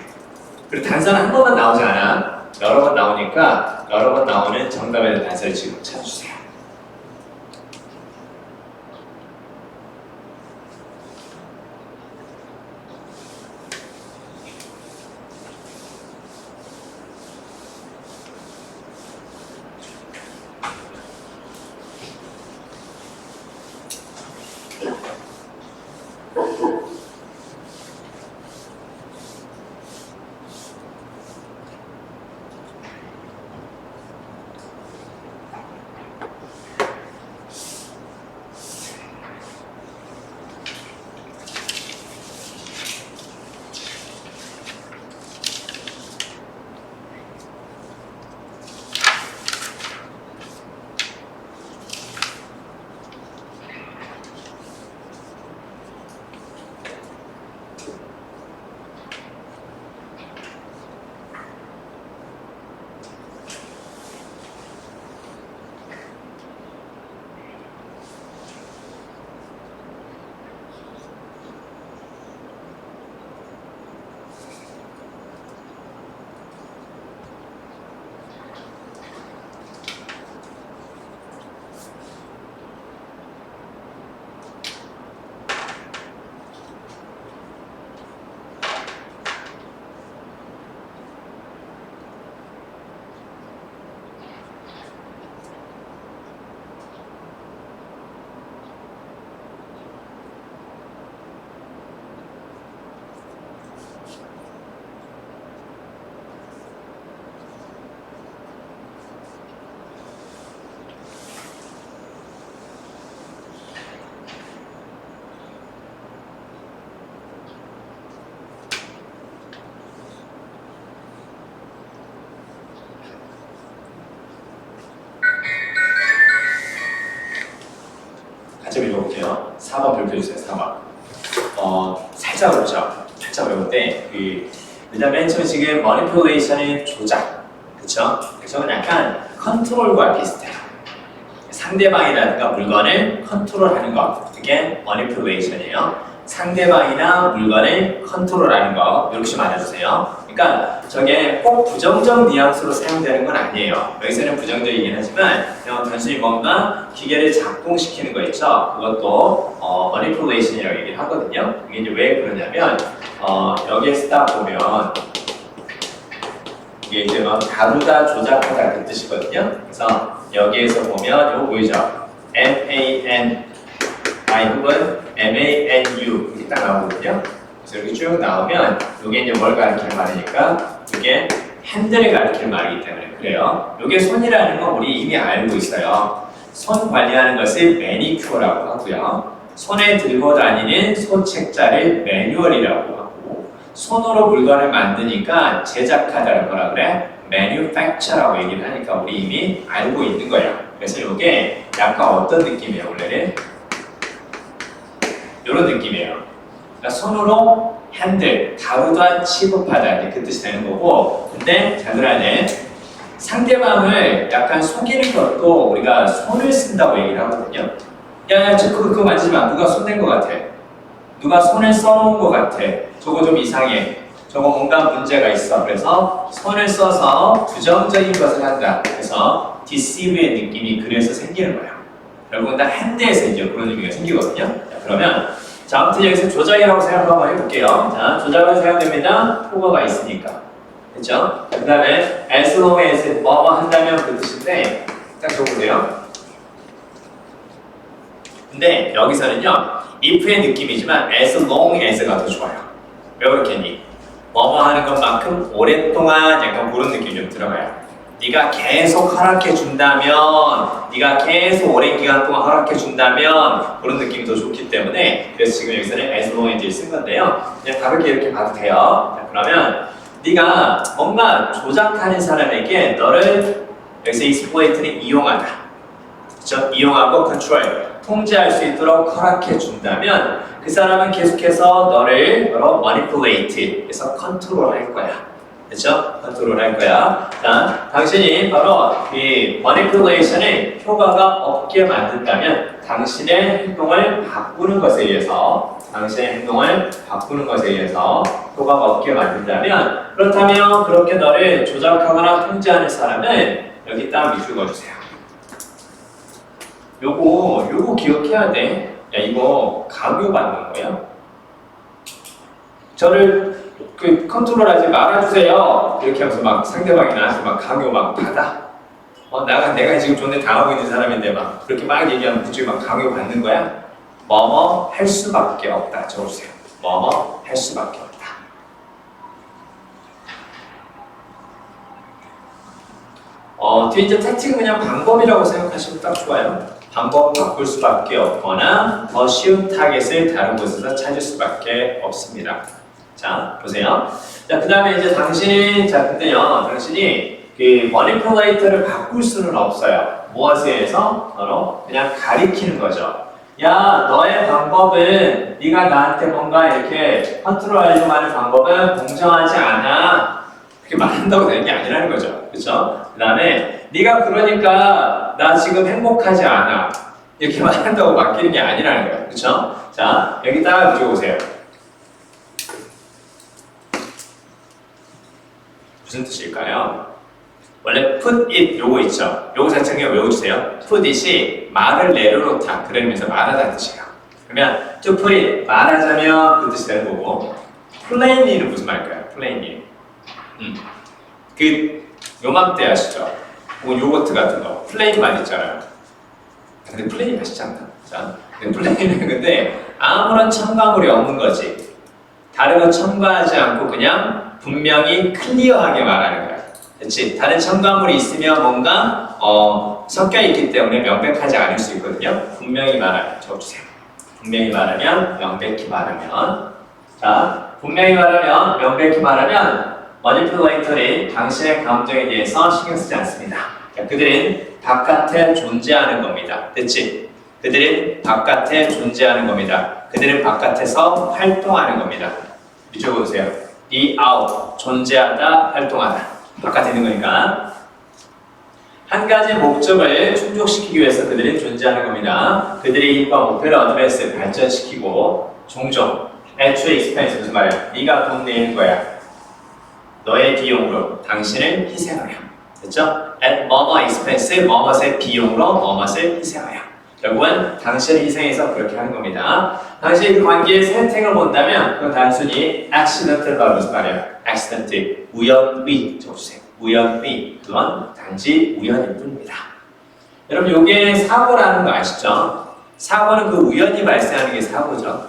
그리고 단서는 한 번만 나오지 않아. 여러 번 나오니까 여러 번 나오는 정답에 대한 단서를 지금 찾아주세요. 같이 읽어볼게요. 4번 별표주세요. 4번. 살짝 어렵죠? 살짝 어려운데 일단 맨 처음에 지금 manipulation은 조작, 그쵸? 저건 약간 컨트롤과 비슷해요. 상대방이라든가 물건을 컨트롤하는 것, 그게 manipulation이에요. 상대방이나 물건을 컨트롤하는 거 이렇게 좀 알아주세요. 그러니까 저게 꼭 부정적 뉘앙스로 사용되는 건 아니에요. 여기서는 부정적이긴 하지만 그냥 단순히 뭔가 기계를 작동시키는 거 있죠. 그것도 manipulation이라고 얘기를 하거든요. 이게 이제 왜 그러냐면 여기에 딱 보면 이게 이제 뭐 다루다, 조작하다 그 뜻이거든요. 그래서 여기에서 보면 이거 보이죠? MANI 혹은 MANU 이렇게 딱 나오거든요. 그래서 이렇게 쭉 나오면 이게 이제 뭘 가리키는 말이니까 이게 핸들을 가리키는 말이기 때문에 그래요. 이게 손이라는 건 우리 이미 알고 있어요. 손 관리하는 것을 매니큐어라고 하고요. 손에 들고 다니는 손책자를 매뉴얼이라고 하고 손으로 물건을 만드니까 제작하다는 거라 그래. manufacture라고 얘기를 하니까 우리 이미 알고 있는 거예요. 그래서 이게 약간 어떤 느낌이에요, 원래는? 이런 느낌이에요. 그러니까 손으로 핸들, 다루다, 취급하다 이렇게 그 뜻이 되는 거고 근데 잘 들어야 돼. 상대방을 약간 속이는 것도 우리가 손을 쓴다고 얘기를 하거든요. 야, 그거 만지지 마. 누가 손댄 것 같아. 누가 손을 써놓은 것 같아. 저거 좀 이상해. 저거 뭔가 문제가 있어. 그래서 손을 써서 부정적인 것을 한다. 그래서 deceive의 느낌이 그래서 생기는 거예요. 결국은 다 핸드에서 이제 그런 의미가 생기거든요. 자, 그러면 자, 아무튼 여기서 조작이라고 생각 한번 해볼게요. 자, 조작은 사용됩니다. 표거가 있으니까. 그쵸? 그 다음에 as long as 뭐뭐 한다면 그 뜻인데 딱 적어보세요. 근데 여기서는요 if의 느낌이지만 as long as가 더 좋아요. 왜 그렇겠니? 뭐뭐 하는 것만큼 오랫동안 약간 그런 느낌이 좀 들어가요. 네가 계속 허락해 준다면, 네가 계속 오랜 기간 동안 허락해 준다면 그런 느낌이 더 좋기 때문에 그래서 지금 여기서는 as long as를 쓴 건데요. 그냥 가볍게 이렇게 봐도 돼요. 자, 그러면 네가 뭔가 조작하는 사람에게 너를 여기서 exploit는 이용하다, 그렇죠? 이용하고 control, 통제할 수 있도록 허락해 준다면 그 사람은 계속해서 너를 manipulate, 그래서 컨트롤할 거야. 그렇죠? 컨트롤 할 거야. 자, 당신이 바로 이 manipulation의 효과가 없게 만든다면 당신의 행동을 바꾸는 것에 의해서 효과가 없게 만든다면 그렇다면 그렇게 너를 조작하거나 통제하는 사람은 여기 딱 밑줄거주세요. 요거 기억해야 돼. 야, 이거 강요받는 거야. 저를 컨트롤하지 말아주세요. 이렇게 하면서 막 상대방이 나한테 막 강요 막 받아. 내가 지금 존재 당하고 있는 사람인데 막 그렇게 막 얘기하면 그쪽이 막 강요 받는 거야. 뭐뭐 할 수밖에 없다. 적어주세요. 뭐뭐 할 수밖에 없다. 뒤에 이제 택틱은 그냥 방법이라고 생각하시면 딱 좋아요. 방법 바꿀 수밖에 없거나 더 쉬운 타겟을 다른 곳에서 찾을 수밖에 없습니다. 자, 보세요. 자, 그 다음에 이제 근데요, 당신이 그 manipulator를 바꿀 수는 없어요. 무엇에 의해서? 바로 그냥 가리키는 거죠. 야, 너의 방법은 네가 나한테 뭔가 이렇게 컨트롤하려고 하는 방법은 공정하지 않아. 그렇게 말한다고 되는 게 아니라는 거죠. 그렇죠? 그 다음에 네가 그러니까 나 지금 행복하지 않아. 이렇게 말한다고 맡기는 게 아니라는 거예요. 그렇죠? 자, 여기다가 붙여보세요. 무슨 뜻일까요? 원래 put it 요거 있죠. 요거 자체는 그냥 외워주세요. put it이 말을 내려놓다, 그러면서 말하다는 뜻이에요. 그러면 to put it, 말하자면 그 뜻이 되는 거고, plainly는 무슨 말일까요? plainly. 그 요맘때 아시죠? 뭐 요거트 같은 거 플레인 맛있잖아요. 근데 플레인이 맛있지 않나? 자, 플레인은 근데 아무런 첨가물이 없는 거지. 다른 거 첨가하지 않고 그냥 분명히 클리어하게 말하는 거야. 그렇지? 다른 첨가물이 있으면 뭔가 섞여 있기 때문에 명백하지 않을 수 있거든요. 분명히 말하면 적어주세요. 분명히 말하면, 명백히 말하면. 자, 분명히 말하면, 명백히 말하면 manipulator이 당신의 감정에 대해서 신경 쓰지 않습니다. 그들은 바깥에 존재하는 겁니다. 됐지? 그들은 바깥에 존재하는 겁니다. 그들은 바깥에서 활동하는 겁니다. 이쪽으로 보세요. be out, 존재하다, 활동하다. 바깥에 있는 거니까. 한 가지 목적을 충족시키기 위해서 그들은 존재하는 겁니다. 그들의 이익과 목표를 어드밴스, 발전시키고 종종 at your expense, 무슨 말이야? 네가 돈 내는 거야. 너의 비용으로 당신을 희생하여. 됐죠? at 뭐뭐 expense, 뭐뭐의 비용으로 뭐뭐를 희생하여. 결국은 당신을 희생해서 그렇게 하는 겁니다. 당신이 그 관계의 선택을 본다면 그건 단순히 accidental가 무슨 말이야? accident, 우연히 적어주세요. 우연히, 그건 단지 우연일 뿐입니다. 여러분 이게 사고라는 거 아시죠? 사고는 그 우연히 발생하는 게 사고죠.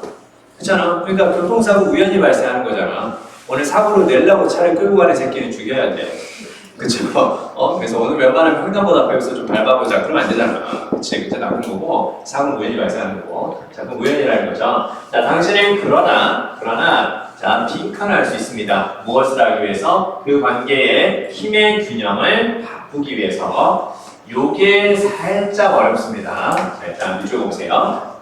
그렇잖아? 그러니까 교통사고 우연히 발생하는 거잖아. 오늘 사고를 내려고 차를 끌고 가는 새끼는 죽여야 돼. 그쵸? 그래서 오늘 웬만하면 횡단보도 앞에서 좀 밟아보자. 그러면 안 되잖아. 그치? 그때 나쁜 거고, 사고는 우연히 발생하는 거고. 자, 그럼 우연이라는 거죠. 자, 당신은 그러나, 자, 빈칸을 할 수 있습니다. 무엇을 하기 위해서? 그 관계의 힘의 균형을 바꾸기 위해서. 요게 살짝 어렵습니다. 자, 일단 이쪽으로 보세요.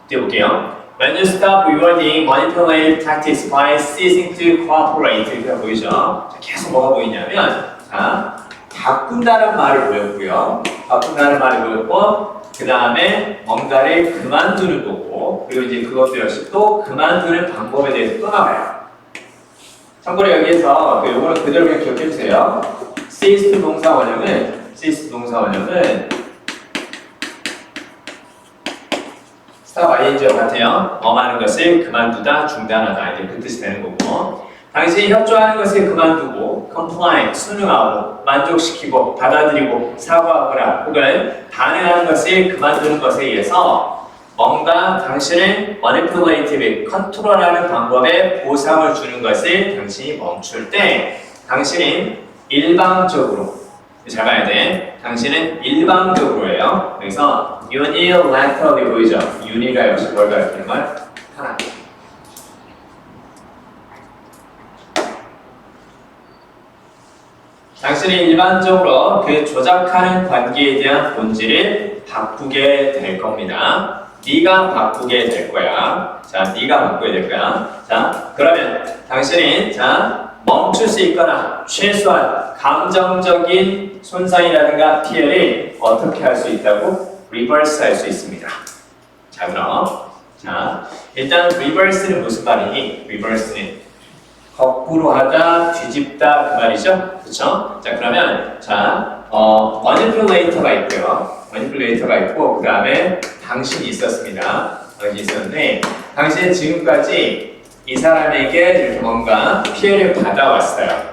띄워볼게요. When you stop rewarding manipulative tactics by ceasing to cooperate, 이렇게 보이죠? 자, 계속 뭐가 보이냐면, 자, 바꾼다는 말이 보였고요. 바꾼다는 말이 보였고, 그 다음에 뭔가를 그만두는 거고, 그리고 이제 그것도 역시 또 그만두는 방법에 대해서 또 나와요. 참고로 여기에서 요거는 그대로 그냥 기억해 주세요. cease to 동사 원형은 stop ING와 같아요. 뭐하는 것을 그만두다, 중단하다 이제 그 뜻이 되는 거고 당신이 협조하는 것을 그만두고 comply, 순응하고 만족시키고 받아들이고 사과하거나 혹은 반응하는 것을 그만두는 것에 의해서 뭔가 당신을 manipulative, 컨트롤하는 방법에 보상을 주는 것을 당신이 멈출 때 당신은 일방적으로 잘 봐야 돼. 당신은 일방적으로예요. 그래서 unilaterally 보이죠? uni가 역시 뭘까요? 정말 하나. 당신이 일반적으로 그 조작하는 관계에 대한 본질을 바꾸게 될 겁니다. 네가 바꾸게 될 거야. 자, 네가 바꾸게 될 거야. 자, 그러면 당신이 멈출 수 있거나 최소한 감정적인 손상이라든가 피해를 어떻게 할 수 있다고? 리버스 할 수 있습니다. 자, 그럼 일단 리버스는 무슨 말이니? 리버스는 거꾸로 하다, 뒤집다 그 말이죠? 그쵸? 자, 그러면 manipulator가 있고요. manipulator가 있고 그 다음에 당신이 있었습니다. 당신이 있었는데 당신은 지금까지 이 사람에게 이렇게 뭔가 피해를 받아왔어요.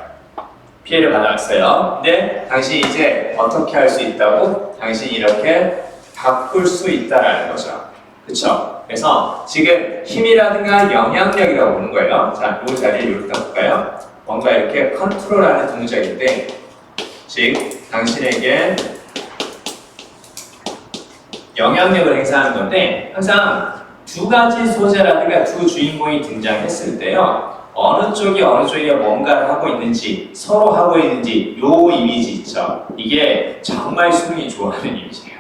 근데 당신이 이제 어떻게 할 수 있다고? 당신이 이렇게 바꿀 수 있다라는 거죠. 그쵸? 그래서 지금 힘이라든가 영향력이라고 보는 거예요. 자, 이 자리를 이렇게 볼까요? 뭔가 이렇게 컨트롤하는 동작인데 즉, 당신에게 영향력을 행사하는 건데 항상 두 가지 소재라든가 두 주인공이 등장했을 때요. 어느 쪽이 뭔가를 하고 있는지 서로 하고 있는지 요 이미지 있죠. 이게 정말 수능이 좋아하는 이미지예요.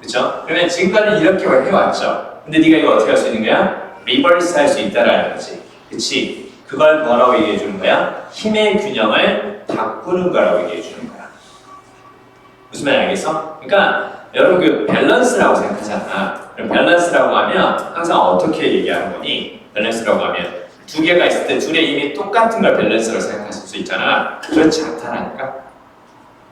그렇죠? 그러면 지금까지 이렇게 해왔죠. 근데 네가 이거 어떻게 할 수 있는 거야? 리버스 할 수 있다라는 거지. 그치? 그걸 뭐라고 얘기해 주는 거야? 힘의 균형을 바꾸는 거라고 얘기해 주는 거야. 무슨 말인지 알겠어? 그러니까 여러분 그 밸런스라고 생각하잖아. 그럼 밸런스라고 하면 항상 어떻게 얘기하는 거니? 밸런스라고 하면 두 개가 있을 때 둘의 힘이 똑같은 걸 밸런스라고 생각하실 수 있잖아. 그렇지 않다라니까.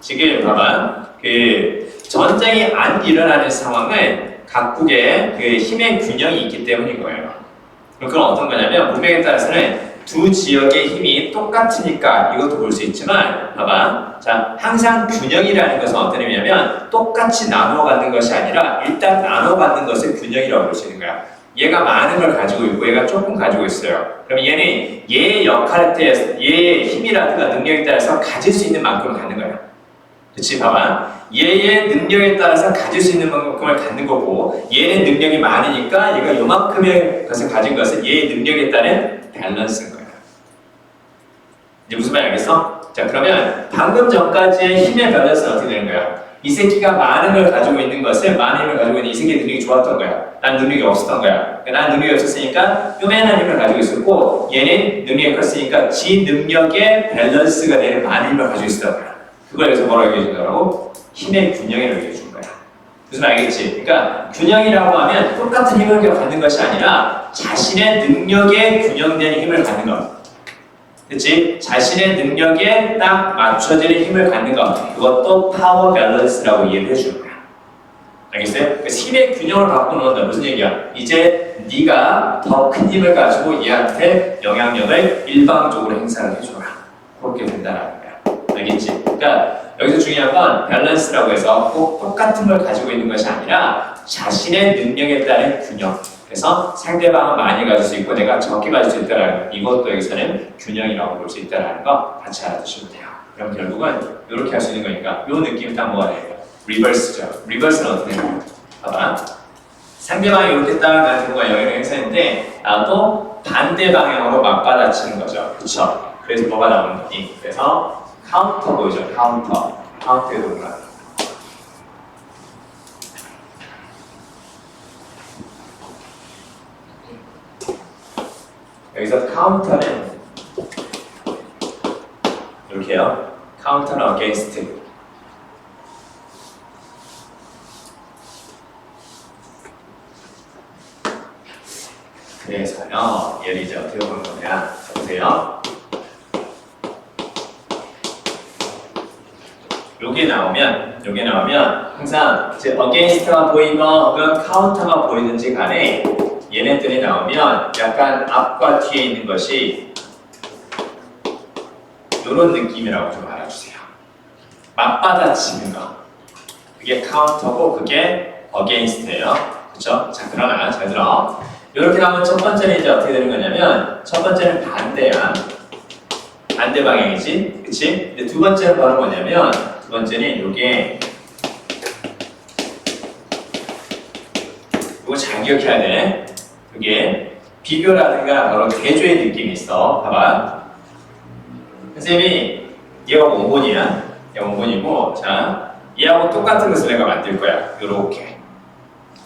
지금 봐봐. 그 전쟁이 안 일어나는 상황은 각국의 그 힘의 균형이 있기 때문인 거예요. 그건 어떤 거냐면 문명에 따라서는 두 지역의 힘이 똑같으니까 이것도 볼 수 있지만 봐봐. 자, 항상 균형이라는 것은 어떤 의미냐면 똑같이 나눠 갖는 것이 아니라 일단 나눠 갖는 것을 균형이라고 볼 수 있는 거야. 얘가 많은 걸 가지고 있고 얘가 조금 가지고 있어요. 그럼 얘는 얘의 역할에 따라서 얘의 힘이라든가 능력에 따라서 가질 수 있는 만큼을 갖는 거야. 그치? 봐봐. 얘의 능력에 따라서 가질 수 있는 만큼을 갖는 거고 얘는 능력이 많으니까 얘가 요만큼의 것을 가진 것은 얘의 능력에 따른 밸런스인 거야. 이제 무슨 말인지 알겠어? 자, 그러면 방금 전까지의 힘의 밸런스는 어떻게 되는 거야? 이 새끼가 많은 걸 가지고 있는 것을 많은 힘을 가지고 있는 이 새끼의 능력이 좋았던 거야. 난 능력이 없었던 거야. 난 능력이 없었으니까 요만한 힘을 가지고 있었고 얘는 능력이 컸으니까 지 능력의 밸런스가 되는 많은 힘을 가지고 있었던 거야. 그걸 여기서 뭐라고 얘기해 준다고? 힘의 균형이라고 얘기해 준 거야. 무슨 말 알겠지? 그러니까 균형이라고 하면 똑같은 힘을 갖는 것이 아니라 자신의 능력에 균형된 힘을 갖는 것. 그치? 자신의 능력에 딱 맞춰지는 힘을 갖는 것. 그것도 파워 밸런스라고 이해를 해주는 거야. 알겠어요? 그래서 힘의 균형을 바꾸는 건 무슨 얘기야? 이제 네가 더 큰 힘을 가지고 얘한테 영향력을 일방적으로 행사를 해줘라. 그렇게 된다는 거야. 알겠지? 그러니까 여기서 중요한 건 밸런스라고 해서 꼭 똑같은 걸 가지고 있는 것이 아니라 자신의 능력에 따른 균형. 그래서 상대방은 많이 가질 수 있고 내가 적게 가질 수 있다는 이것도 여기서는 균형이라고 볼 수 있다는 거 같이 알아두시면 돼요. 그럼 결국은 이렇게 할 수 있는 거니까 이 느낌이 딱 뭐가 돼요? 리버스죠. 리버스는 어떻게 돼요? 봐봐. 상대방이 이렇게 딱 나한테 뭐가 영향을 행사했는데 나도 반대 방향으로 맞받아치는 거죠. 그쵸? 그래서 뭐가 나오는 거니? 그래서 카운터 보이죠? 카운터의 동작. 여기서 카운터는 이렇게요. 카운터는 against. 그래서요. 얘를 이제 어떻게 보는 거냐? 보세요. 요게 나오면 항상 이제 against가 보이건 혹은 counter가 보이든지 간에 얘네들이 나오면 약간 앞과 뒤에 있는 것이 이런 느낌이라고 좀 알아주세요. 맞받아치는 거. 그게 counter고 그게 against예요. 그렇죠? 자, 그러나 잘 들어. 이렇게 나오면 첫 번째는 이제 어떻게 되는 거냐면 첫 번째는 반대야. 반대 방향이지, 그치? 근데 두 번째는 바로 뭐냐면 두 번째는 요게 이거 잘 기억해야 돼. 이게 비교라든가 바로 대조의 느낌이 있어. 봐봐. 선생님이 얘가 원본이야. 얘가 원본이고, 자, 얘하고 똑같은 것을 내가 만들 거야. 요렇게.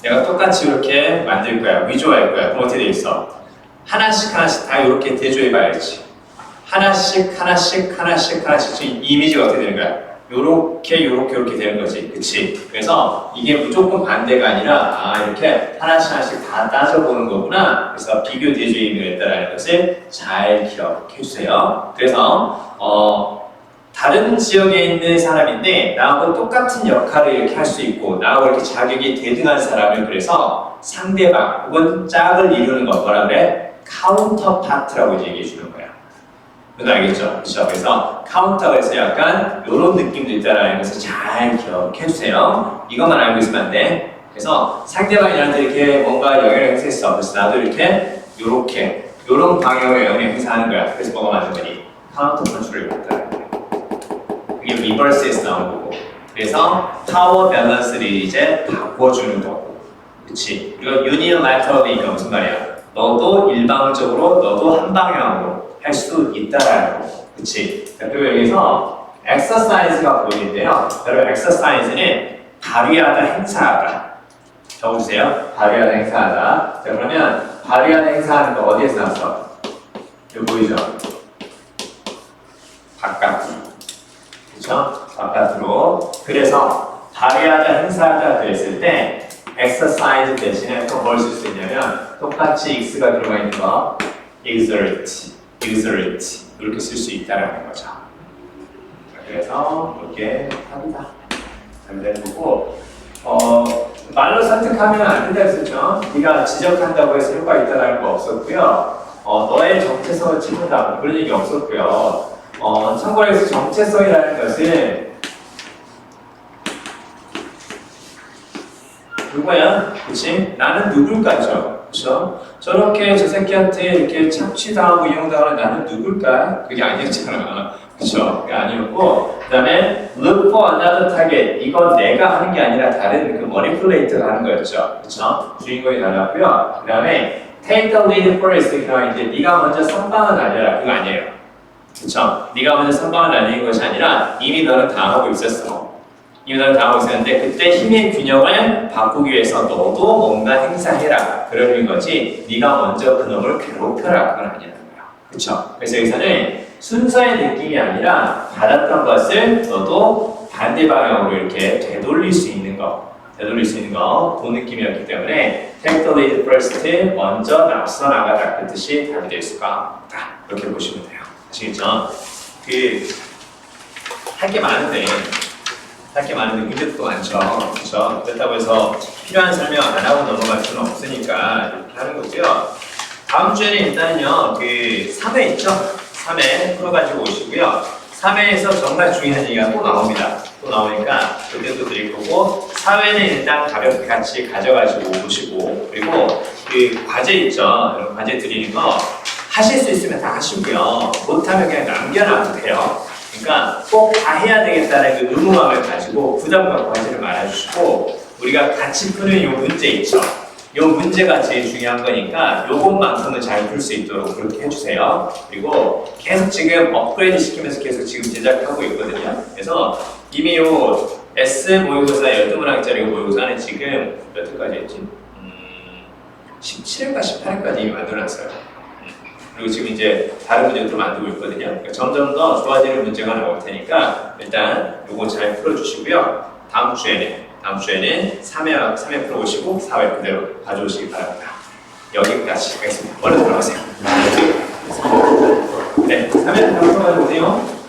내가 똑같이 이렇게 만들 거야. 위조할 거야. 그럼 어떻게 돼 있어? 하나씩 다 요렇게 대조해 봐야지. 하나씩 이미지가 어떻게 되는 거야? 요렇게 되는 거지. 그치? 그래서 이게 무조건 반대가 아니라 이렇게 하나씩 다 따져보는 거구나. 그래서 비교 대조의 의미가 있다는 것을 잘 기억해 주세요. 그래서 다른 지역에 있는 사람인데 나하고 똑같은 역할을 이렇게 할 수 있고 나하고 이렇게 자격이 대등한 사람을 그래서 상대방 혹은 짝을 이루는 거 뭐라 그래? 카운터파트라고 얘기해 주는 거야. 그건 알겠죠? 그렇죠? 그래서 카운터가 있어 약간 이런 느낌도 있다는 것을 잘 기억해 주세요. 이것만 알고 있으면 안 돼. 그래서 상대방이 나한테 이렇게 뭔가 영향을 행사했어. 그래서 나도 이렇게 이런 방향으로 영향을 행사하는 거야. 그래서 뭐가 맞는 거니? 카운터 컨트롤을 갖다는 거야. 그게 리버스에서 나온 거고. 그래서 파워 밸런스를 이제 바꿔주는 거고. 그치? 그리고 유니라터럴이니까 무슨 말이야? 너도 일방적으로, 너도 한 방향으로 할 수 있다라는 거. 그치? 그리고 여기서 exercise가 보이는데요. 여러분, exercise는 발휘하다, 행사하다. 적어주세요. 발휘하다, 행사하다. 자, 그러면 발휘하다, 행사하는 거 어디에서 나왔어? 여기 보이죠? 바깥으로. 그쵸? 바깥으로. 그래서 발휘하다, 행사하다 그랬을 때 exercise 대신에 또 뭘 쓸 수 있냐면 똑같이 x가 들어가 있는 거 exert 이렇게 쓸 수 있다는 거죠. 그래서 이렇게 합니다. 잘 되는 거고 말로 설득하면 안 된다고 했었죠. 네가 지적한다고 해서 효과가 있다는 거 없었고요. 너의 정체성을 찾는다 그런 얘기 없었고요. 참고로 해서 정체성이라는 것은 누구야? 그치? 나는 누굴까죠? 그쵸? 저렇게 저 새끼한테 이렇게 착취당하고 이용당하는 나는 누굴까? 그게 아니었잖아. 그쵸? 그게 아니었고, 그 다음에 look for another target. 이건 내가 하는 게 아니라 다른 그 머니플레이터가 하는 거였죠. 그쵸? 주인공이 달랐고요. 그 다음에 take the lead first. 이렇게 나와있는데 네가 먼저 선방을 날려라. 그거 아니에요. 그쵸? 네가 먼저 선방을 날리는 것이 아니라 이미 너는 당하고 있었어. 이유는 당하고 있었는데 그때 힘의 균형을 바꾸기 위해서 너도 뭔가 행사해라 그러는 거지 네가 먼저 그놈을 괴롭혀라 그건 아니라는 거야. 그쵸? 그래서 여기서는 순서의 느낌이 아니라 받았던 것을 너도 반대 방향으로 이렇게 되돌릴 수 있는 거 그 느낌이었기 때문에 take the lead first 먼저 앞서 나가다 그 뜻이 답이 될 수가 없다 이렇게 보시면 돼요. 아시겠죠? 할 게 많은데 문제도 많죠. 그렇죠? 그렇다고 해서 필요한 설명 안 하고 넘어갈 수는 없으니까 이렇게 하는 거고요. 다음 주에는 일단은요, 그 3회 있죠? 3회 풀어가지고 오시고요. 3회에서 정말 중요한 얘기가 또 나옵니다. 또 나오니까 그때도 드릴 거고 4회는 일단 가볍게 같이 가져가지고 오시고 그리고 그 과제 있죠? 여러분 과제 드리는 거 하실 수 있으면 다 하시고요. 못하면 그냥 남겨놔도 돼요. 그러니까 꼭 다 해야 되겠다는 그 의무감을 가지고 부담과 과제를 말아주시고 우리가 같이 푸는 이 문제 있죠. 이 문제가 제일 중요한 거니까 요것만큼은 잘 풀 수 있도록 그렇게 해주세요. 그리고 계속 지금 업그레이드 시키면서 계속 지금 제작하고 있거든요. 그래서 이미 요 S 모의고사 12문항짜리 모의고사는 지금 몇 회까지 했지? 17회인가 18회까지 이미 만들어놨어요. 그리고 지금 이제 다른 문제도 만들고 있거든요. 그러니까 점점 더 좋아지는 문제가 나올 테니까 일단 요거 잘 풀어주시고요. 다음 주에는 3회 풀어보시고 4회 그대로 가져오시기 바랍니다. 여기까지 하겠습니다. 얼른 들어가세요. 네, 3회 다 풀어가지고 오세요.